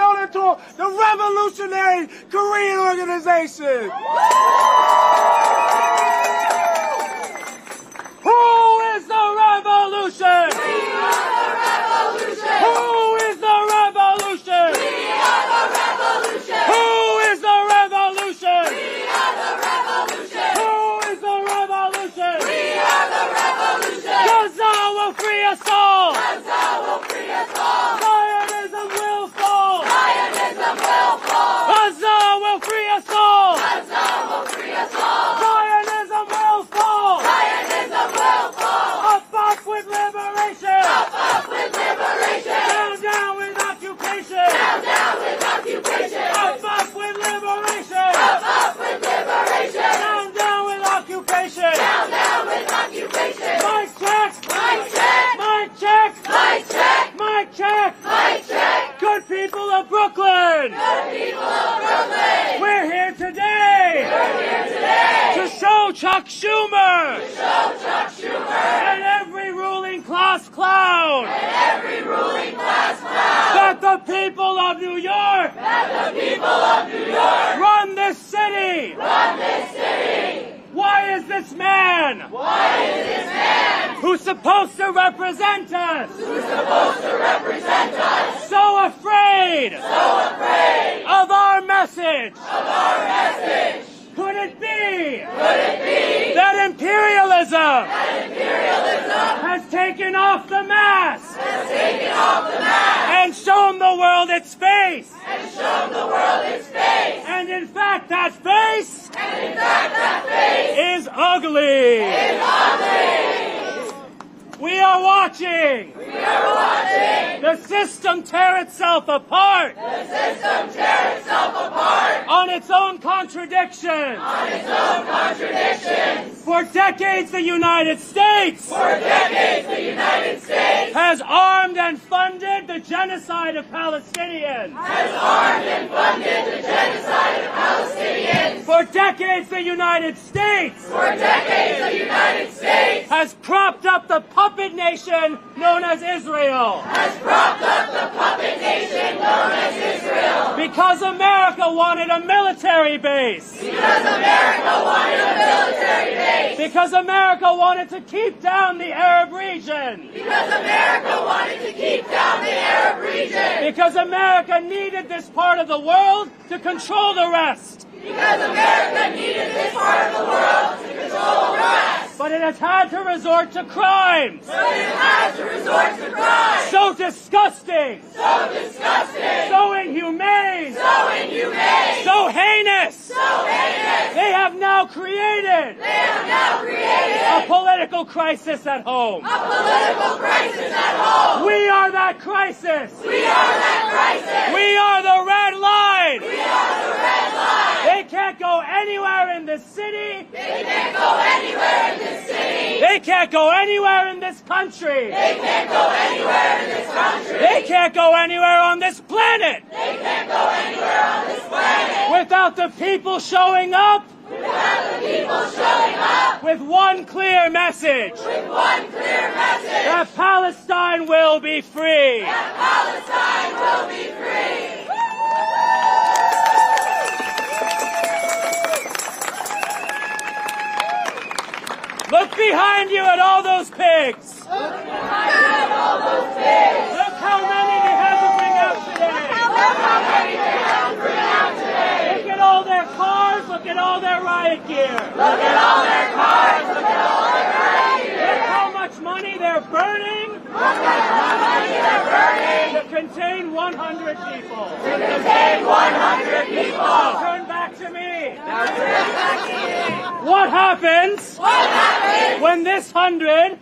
S4: on into the revolutionary Korean organization. Who is the revolution?
S2: We are the revolution.
S4: Who is the revolution?
S2: We are the revolution.
S4: Who is the revolution?
S2: We are the revolution.
S4: Who is the revolution?
S2: We are the revolution.
S4: Gaza will free us all.
S2: Gaza will free us all.
S4: Zionism will fall.
S2: Zionism will fall.
S4: Gaza will free us all.
S2: Gaza will free us all.
S4: Zionism will fall.
S2: Zionism will fall.
S4: Up with liberation.
S2: Up with liberation.
S4: Down with occupation.
S2: Down with occupation.
S4: Up with liberation.
S2: Up with liberation.
S4: Down with occupation.
S2: Down with occupation.
S4: Mic check.
S2: Mic check.
S4: Mic check.
S2: Mic check.
S4: Mic check.
S2: Mic check.
S4: Good people of Brooklyn.
S2: Good people of Brooklyn.
S4: We're here today.
S2: We're here today.
S4: To show Chuck Schumer.
S2: Show Chuck Schumer.
S4: And every ruling class clown.
S2: And every ruling class clown.
S4: That the people of New York.
S2: That the people of New York.
S4: Run this city.
S2: Run this city.
S4: Why is this man?
S2: Why is this man?
S4: Who's supposed to represent us?
S2: Who's supposed to represent us?
S4: So afraid.
S2: So afraid.
S4: Of our message.
S2: Of our message.
S4: Could it be?
S2: Could it be?
S4: That imperialism.
S2: That imperialism.
S4: Has taken off the mask.
S2: Has taken off the mask.
S4: And shown the world its face.
S2: And shown the world its face.
S4: And in fact, that face.
S2: And in fact, that face.
S4: Is ugly.
S2: Is ugly.
S4: We are watching.
S2: We are watching.
S4: The system tear itself apart.
S2: The system tear itself apart.
S4: On its own contradictions.
S2: On its own contradictions.
S4: For decades, the United States.
S2: For decades, the United States.
S4: Has armed and funded the genocide of Palestinians.
S2: Has armed and funded the genocide of Palestinians.
S4: For decades, the United States.
S2: For decades, the United States.
S4: Has propped up the puppet nation known as Israel.
S2: Has propped up the puppet nation known as Israel.
S4: Because America wanted a military base.
S2: Because America wanted a military base.
S4: Because America wanted to keep down the Arab region.
S2: Because America wanted to keep down the Arab region.
S4: Because America needed this part of the world to control the rest.
S2: Because America needed this part of the world to control the rest.
S4: But it has had to resort to crimes.
S2: But it has to resort to crimes.
S4: So disgusting.
S2: So disgusting.
S4: So inhumane.
S2: So inhumane.
S4: So heinous.
S2: So heinous.
S4: They have now created.
S2: They have now created
S4: a political crisis at home.
S2: a political crisis at home.
S4: We are that crisis.
S2: We are that crisis.
S4: We are the red line.
S2: We are the red line.
S4: They can't go anywhere in this city.
S2: They can't go anywhere in this city.
S4: They can't go anywhere in this country.
S2: They can't go anywhere in this country.
S4: They can't go anywhere on this planet.
S2: They can't go anywhere on this planet.
S4: Without the people showing up.
S2: Without the people showing up.
S4: With one clear message.
S2: With one clear message.
S4: That Palestine will be free.
S2: That Palestine will be free.
S4: Look behind you at all those pigs.
S2: Look behind you at all those pigs.
S4: Look how many they had to bring out today.
S2: Look how many they have to bring out today.
S4: Look at all their cars. Look at all their riot gear.
S2: Look at all their cars. Look at all their riot gear.
S4: Look how much money they're burning.
S2: Look at how much money they're burning.
S4: To contain 100 people.
S2: To contain 100 people.
S4: Turn back to me.
S2: Now turn back to me.
S4: What happens?
S2: What happens
S4: when this 100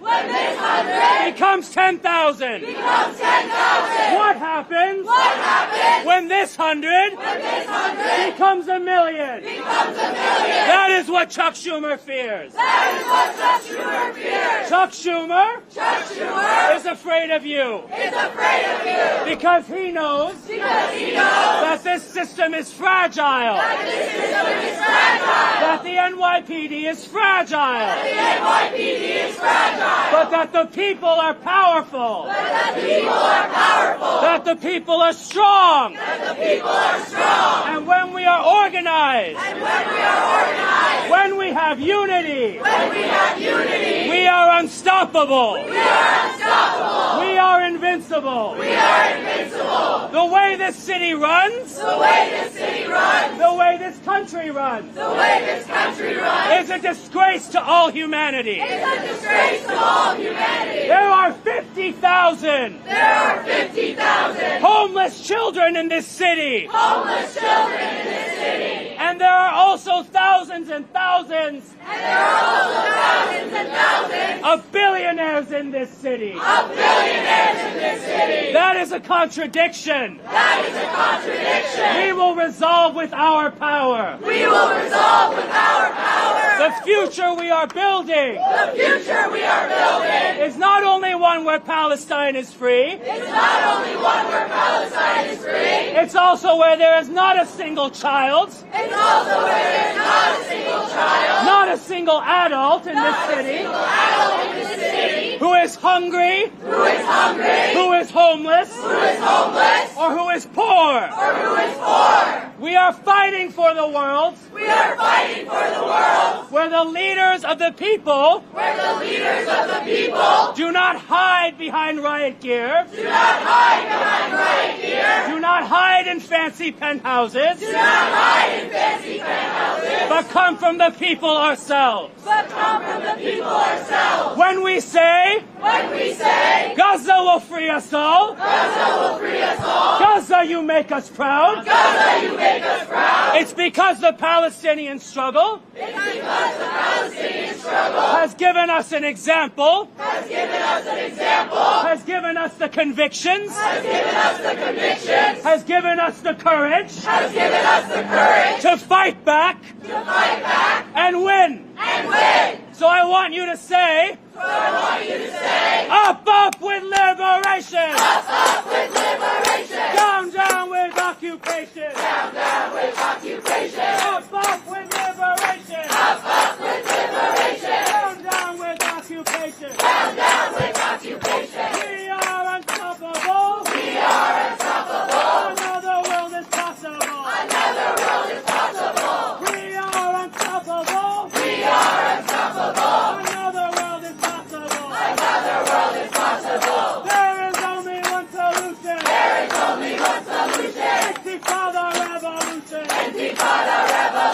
S2: becomes
S4: 10,000?
S2: Becomes 10,000.
S4: What happens?
S2: What happens
S4: when this 100 becomes a million?
S2: Becomes a million.
S4: That is what Chuck Schumer fears.
S2: That is what Chuck Schumer fears.
S4: Chuck Schumer
S2: is
S4: afraid of you.
S2: Is afraid of you.
S4: Because he knows
S2: that
S4: this system is fragile. That the NYPD is fragile. But that the people are powerful. That the people are strong. And when we are organized. When we have unity. We are unstoppable. We are invincible. The way this city runs. The way this country runs. Is a disgrace to all humanity. There are 50,000 homeless children in this city. And there are also thousands and thousands of billionaires in this city. That is a contradiction. We will resolve with our power. The future we are building is not only one where Palestine is free. It's also where there is not a single child. Not a single adult in this city. Who is hungry. Who is homeless. Or who is poor. We are fighting for the world. Where the leaders of the people do not hide behind riot gear. Do not hide in fancy penthouses. But come from the people ourselves. When we say Gaza will free us all. Gaza, you make us proud. It's because the Palestinian struggle has given us an example. Has given us the convictions. Has given us the courage. To fight back. And win. So I want you to say, up, up with liberation! Down, down with occupation! Up, up with liberation! Down, down with occupation! We are unstoppable! Another world is possible! We are unstoppable! Another world is possible! There is only one solution! Intifada revolution!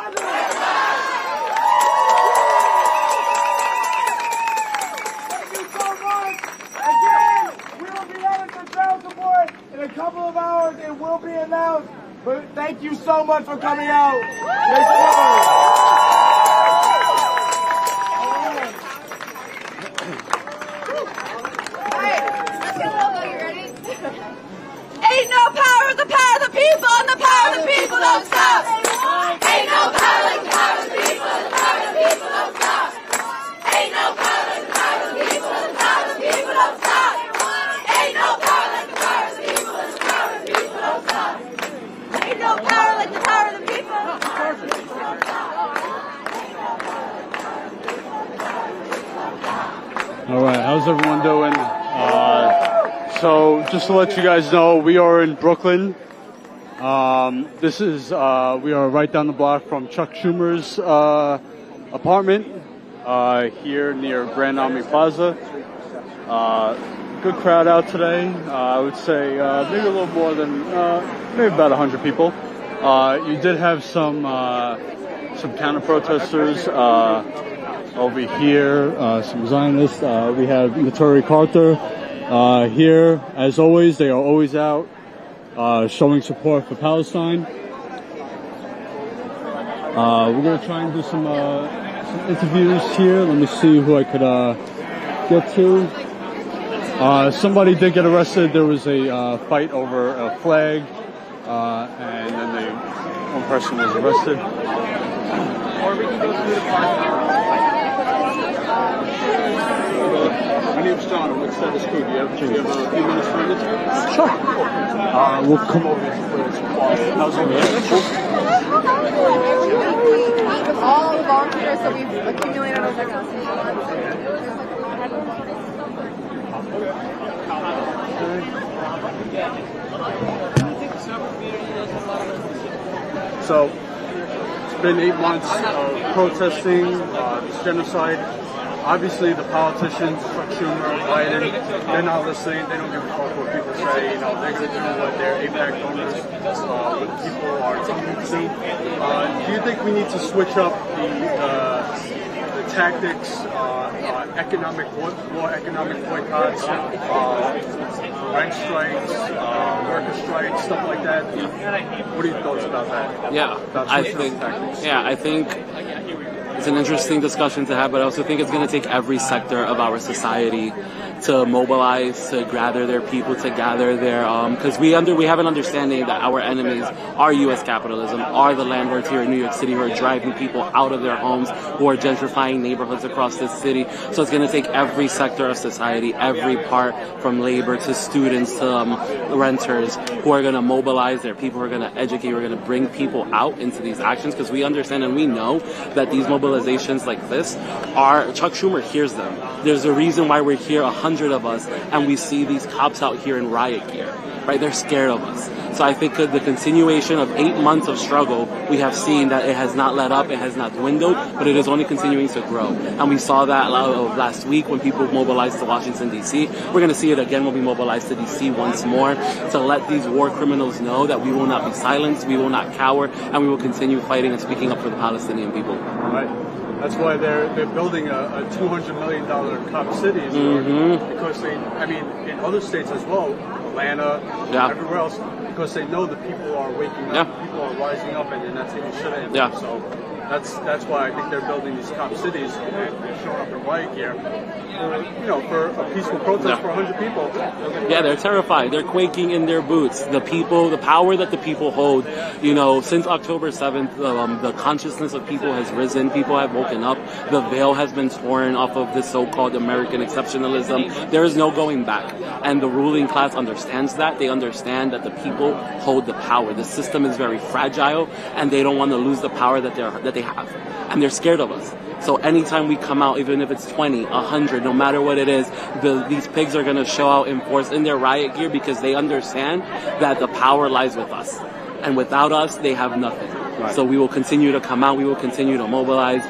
S4: Gaza! Thank you so much. Again, we will be adding some ground support in a couple of hours. It will be announced. But thank you so much for coming out. Make some noise.
S3: Ain't no power of the people, and the power of the people don't stop. Ain't no power like the power of the people, and the power of the people don't stop. Ain't no power like the power of the people, and the power of the people don't stop. Ain't no power like the power of the people, and the power of the people don't stop. Ain't no power like the power of the people.
S7: All right, how's everyone doing? So just to let you guys know, we are in Brooklyn. This is, we are right down the block from Chuck Schumer's apartment here near Grand Army Plaza. Good crowd out today. I would say maybe a little more than, maybe about 100 people. You did have some counter-protesters over here, some Zionists. We have Naturi Carter. Here, as always, they are always out showing support for Palestine. We're going to try and do some interviews here. Let me see who I could get to. Somebody did get arrested. There was a fight over a flag, and then one person was arrested. Or we can go through the park. My name's John. I'm with Status Coup. Do you have a few minutes for this? Sure. We'll come over where it's quiet. How's it going?
S3: All the volunteers that we've accumulated over now.
S7: So, it's been 8 months of protesting this genocide. Obviously, the politicians, Chuck Schumer, Biden, they're not listening. They don't give a fuck what people say. You know, they're going to do what their APAC donors, what people are telling them to do. Do you think we need to switch up the tactics, more economic boycotts, rent strikes, worker strikes, stuff like that? What are your thoughts about that?
S8: Yeah, I think it's an interesting discussion to have, but I also think it's going to take every sector of our society to mobilize, to gather their people, to gather their, because we have an understanding that our enemies are U.S. capitalism, are the landlords here in New York City who are driving people out of their homes, who are gentrifying neighborhoods across this city. So it's going to take every sector of society, every part from labor to students to renters, who are going to mobilize their people, who are going to educate, who are going to bring people out into these actions, because we understand and we know that these mobilizations like this are, Chuck Schumer hears them. There's a reason why we're here, 100 of us, and we see these cops out here in riot gear, right? They're scared of us. So I think the continuation of 8 months of struggle, we have seen that it has not let up, it has not dwindled, but it is only continuing to grow. And we saw that last week when people mobilized to Washington, D.C. We're going to see it again when we mobilize to D.C. once more, to let these war criminals know that we will not be silenced, we will not cower, and we will continue fighting and speaking up for the Palestinian people.
S7: Right. That's why they're building a $200 million cop city in New York, because in other states as well, Atlanta, everywhere else, because they know the people are waking up, people are rising up, and that's taking shit at them. So that's why I think they're building these cop cities and showing up in riot gear. For a peaceful protest for 100 people.
S8: Yeah, they're terrified. They're quaking in their boots. The people, the power that the people hold, since October 7th, the consciousness of people has risen. People have woken up. The veil has been torn off of this so-called American exceptionalism. There is no going back. And the ruling class understands that. They understand that the people hold the power. The system is very fragile, and they don't want to lose the power that they have. And they're scared of us. So anytime we come out, even if it's 20, 100, no matter what it is, these pigs are going to show out in force in their riot gear, because they understand that the power lies with us. And without us, they have nothing. Right. So we will continue to come out. We will continue to mobilize.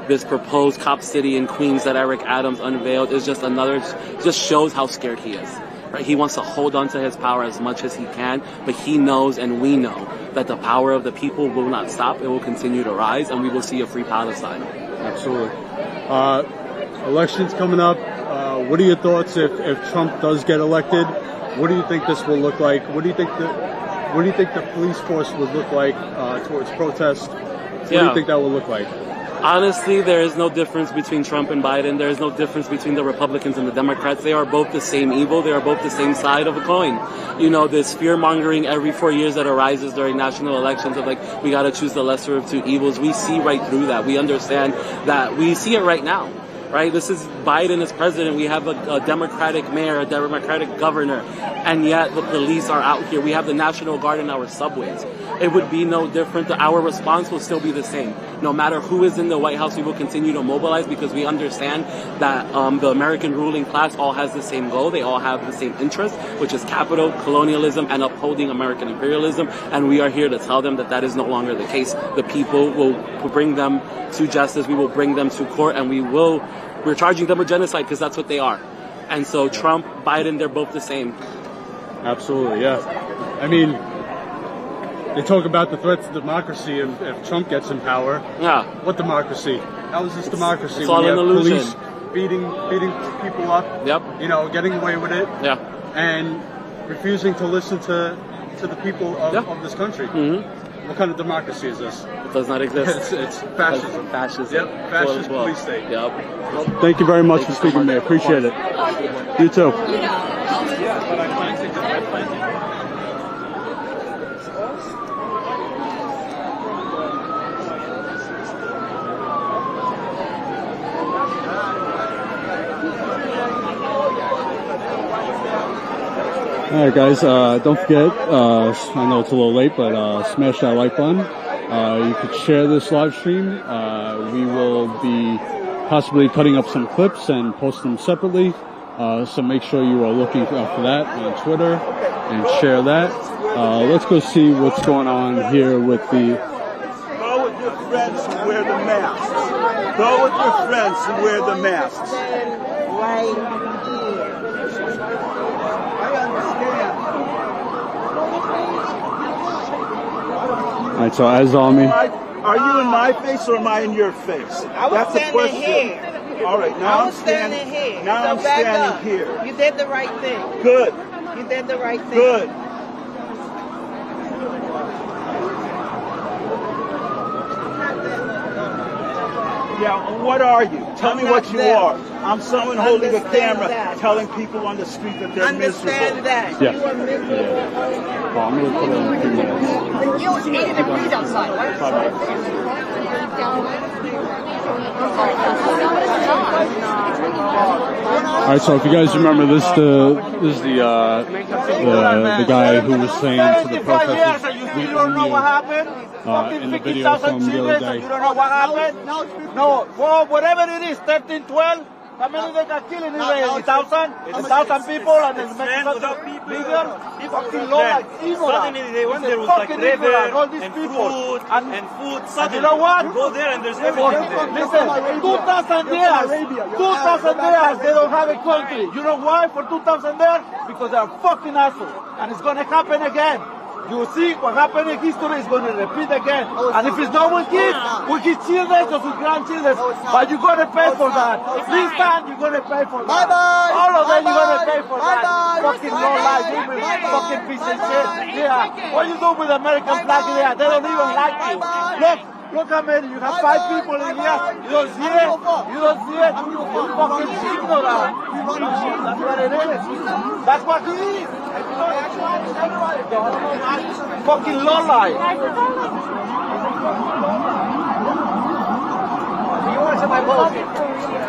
S8: This proposed cop city in Queens that Eric Adams unveiled is just just shows how scared he is. Right? He wants to hold on to his power as much as he can, but he knows and we know that the power of the people will not stop. It will continue to rise, and we will see a free Palestine.
S7: Absolutely. Elections coming up. What are your thoughts if Trump does get elected? What do you think this will look like? What do you think the police force would look like towards protests? What do you think that will look like?
S8: Honestly, there is no difference between Trump and Biden. There is no difference between the Republicans and the Democrats. They are both the same evil. They are both the same side of a coin. This fear-mongering every 4 years that arises during national elections of we got to choose the lesser of two evils. We see right through that. We understand that. We see it right now. Right? This is Biden as president. We have a Democratic mayor, a Democratic governor, and yet the police are out here. We have the National Guard in our subways. It would be no different. Our response will still be the same. No matter who is in the White House, we will continue to mobilize, because we understand that the American ruling class all has the same goal. They all have the same interest, which is capital, colonialism, and upholding American imperialism. And we are here to tell them that that is no longer the case. The people will bring them to justice. We will bring them to court, and we're charging them with genocide, because that's what they are. And so Trump, Biden, they're both the same.
S7: Absolutely, yeah. They talk about the threat to democracy if Trump gets in power. Yeah. What democracy? How is this democracy?
S8: It's all an illusion.
S7: Police beating people up. Yep. Getting away with it. Yeah. And refusing to listen to the people of this country. Mm-hmm. What kind of democracy is this?
S8: It does not exist.
S7: It's fascism.
S8: Fascism.
S7: Yep. Fascist police state.
S8: Yep.
S7: Well, thank you very much for speaking to me. I appreciate it. You too. Alright guys, don't forget, I know it's a little late, but smash that like button. You could share this live stream. We will be possibly cutting up some clips and post them separately. So make sure you are looking out for that on Twitter and share that. Let's go see what's going on here with the...
S9: Go with your friends and wear the masks. Go with your friends and wear the masks.
S2: Right here.
S7: Alright, so as Army...
S9: Are you in my face or am I in your face? That's the question. Here. All right, now I'm standing here. Now I'm standing here.
S2: You did the right thing.
S9: Good.
S2: You did the right thing.
S9: Good. Yeah, what are you? Tell me what you are. I'm someone holding a camera telling people on the street that they're miserable.
S2: Understand that.
S7: Yes.
S2: You are miserable.
S7: Well, I'm going to put it in a few minutes.
S1: It's 80 degrees outside.
S7: Alright, so if you guys remember this, is the guy who was saying to the protesters,
S4: you don't know what happened?
S7: in the video from the other day.
S4: You don't know what happened? No, well, whatever it is, 13, 12, how many they got killed in Israel? 1,000? 1,000 people and then Mexico million? Fucking low like ignorant.
S9: Suddenly they went there with like river
S4: all these
S9: and
S4: people.
S9: food and food.
S4: And you know what?
S9: You go there and there's everything there.
S4: Listen, 2,000 years, 2,000 years they don't have a country. You know why for 2,000 years? Because they are fucking assholes. And it's going to happen again. You see what happened in history is going to repeat again. And if it's not with kids, with his children or with grandchildren, but you're going to pay for that. This time you're going to pay for that. Bye-bye. All of them you're going to pay for that. Fucking low life, fucking piece of shit. Yeah. What you do with the American flag there? They don't even like you. Look at me, you have 5 people in here, you don't see it, you don't see it, you're fucking ignorant. That's what it is. That's what he is. Fucking lowlife.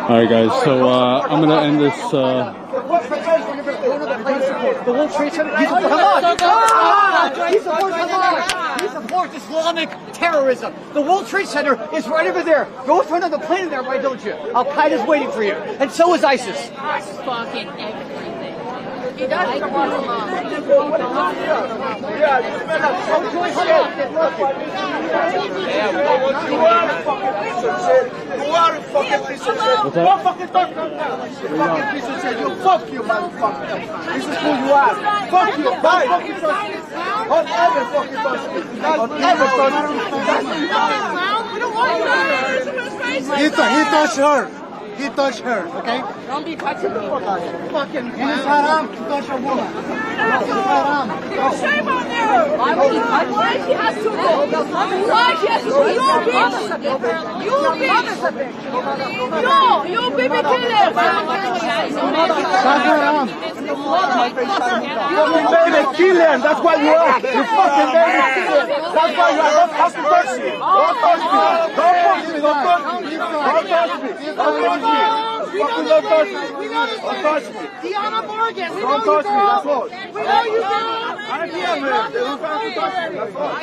S7: Alright guys, so I'm gonna end this
S10: The World Trade Center, he supports Hamas. He supports Hamas. He supports Islamic terrorism. The World Trade Center is right over there. Go in front of the plane there, why don't you? Al-Qaeda's waiting for you. And so is ISIS.
S1: Fucking everything. He does support Hamas.
S4: You are a fucking piece of shit. Don't fucking touch me. You fucking piece of shit. You fuck you, motherfucker. This is who you are. Fuck you. Don't fucking touch me. Don't ever fucking touch me. Don't ever touch me.
S1: We don't want you.
S10: He touched her. He touched her, okay?
S1: Don't be touching me.
S10: Fucking it's haram to touch a woman. It's haram.
S1: Shame on you. Why would he touch her? Why she has to go? Why she has to go? You bitch. You bitch. No, you baby killer.
S10: That's haram.
S4: You're a baby killer. That's why you are. You fucking baby killer. That's why you are. Don't fucking touch me. Don't touch me. Don't touch me. Don't touch me. Don't touch me. Don't touch me. Fucking don't touch me. Don't touch me.
S1: Diana Morgan.
S4: Don't touch me. That's all.
S1: We know you, girl.
S4: I'm here, man. Don't fucking touch me. That's all.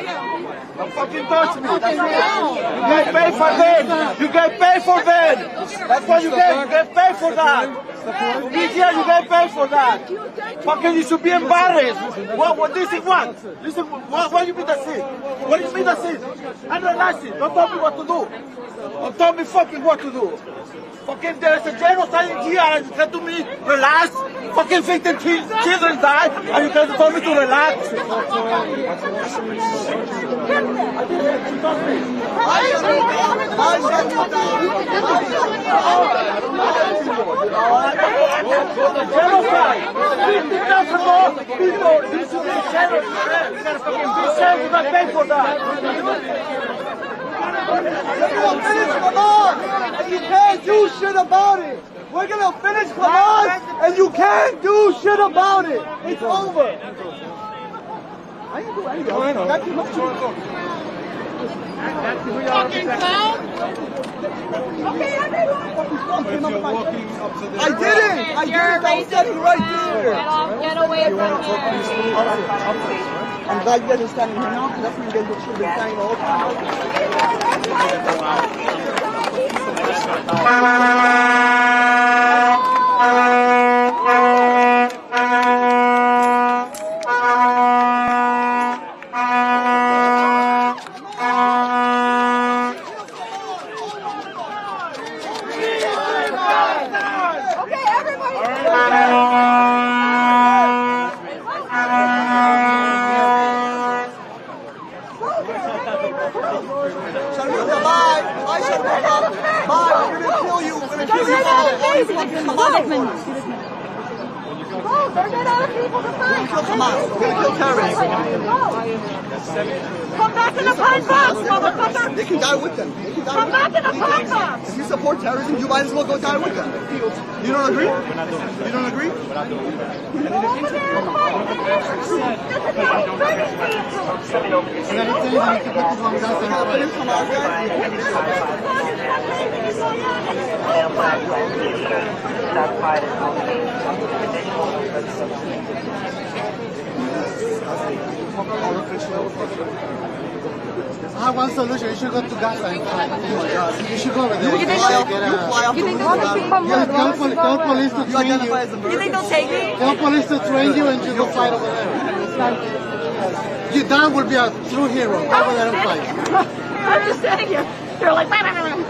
S4: Don't fucking touch me. That's all. You get paid for them. You get paid for them. That's what you get. You get paid for that. To be here, you get paid for that. Fucking, you should be embarrassed. What this is what? This is what do you mean that's it? What do you mean that's it? I'm relaxing. Don't tell me what to do. Don't tell me fucking what to do. Fucking there's a genocide in here and you tell to me relax. Fucking 15 children die and you tell me to relax. Genocide. 50,000 more people. This is a genocide. You gotta fucking be safe. You gotta pay for that. We're gonna finish Hamas, and you can't do shit about it. We're gonna finish Hamas, and you can't do shit about it. It's over. I didn't do anything.
S1: Fucking clown! Okay, everyone!
S4: I didn't! I was standing right there!
S1: Get away from me!
S4: I'm glad you guys are standing here now, because that's when you guys should have been standing the whole
S1: Come back in the pine box, motherfucker!
S4: They can die with them.
S1: Come back in the pine box!
S4: If you support terrorism, you might as well go die with them. You don't agree? You don't agree?
S11: I have one solution. You should go to Gaza and fight. You should go over there.
S1: You think
S11: Tell police to train you.
S1: You think they'll take me?
S11: Tell police to train you and you go fight over there. That would be a true hero. Go over there and fight.
S1: I'm just saying you. They're like,
S11: Coming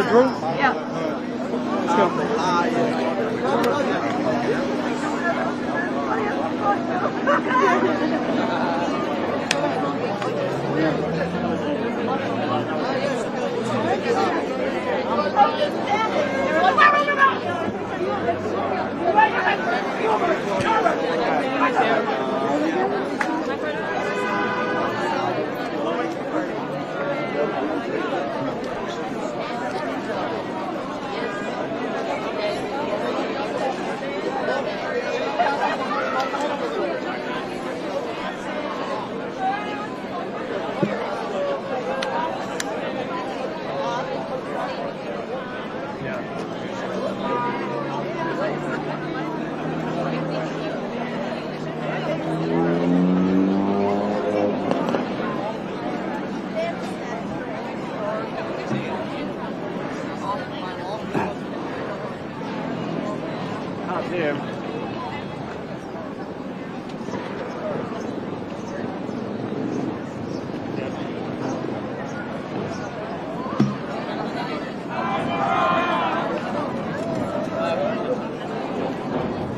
S11: through?
S1: yeah.
S11: Let's go.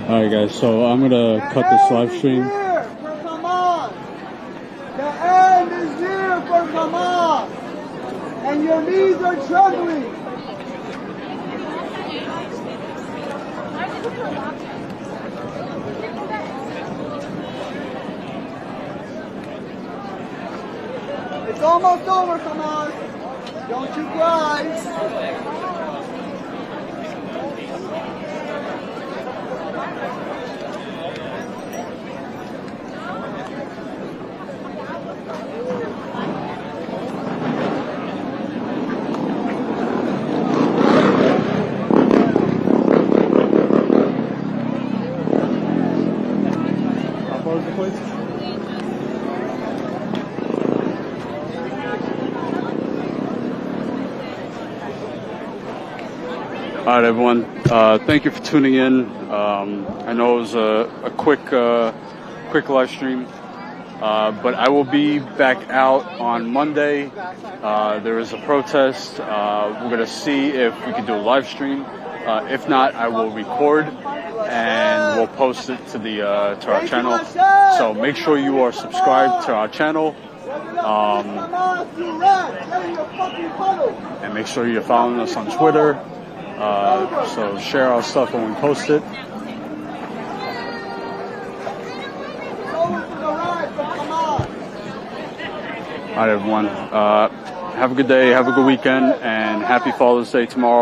S11: Alright guys, so I'm gonna cut this live stream.
S4: Come on! The end is near for Hamas! And your knees are trembling! It's almost over, Hamas! Don't you cry!
S7: All right, everyone. Thank you for tuning in. I know it was a quick live stream, but I will be back out on Monday. There is a protest. We're gonna see if we can do a live stream. If not, I will record and we'll post it to the to our channel. So make sure you are subscribed to our channel. And make sure you're following us on Twitter. So share our stuff when we post it. Alright everyone, have a good day, have a good weekend, and happy Father's Day tomorrow.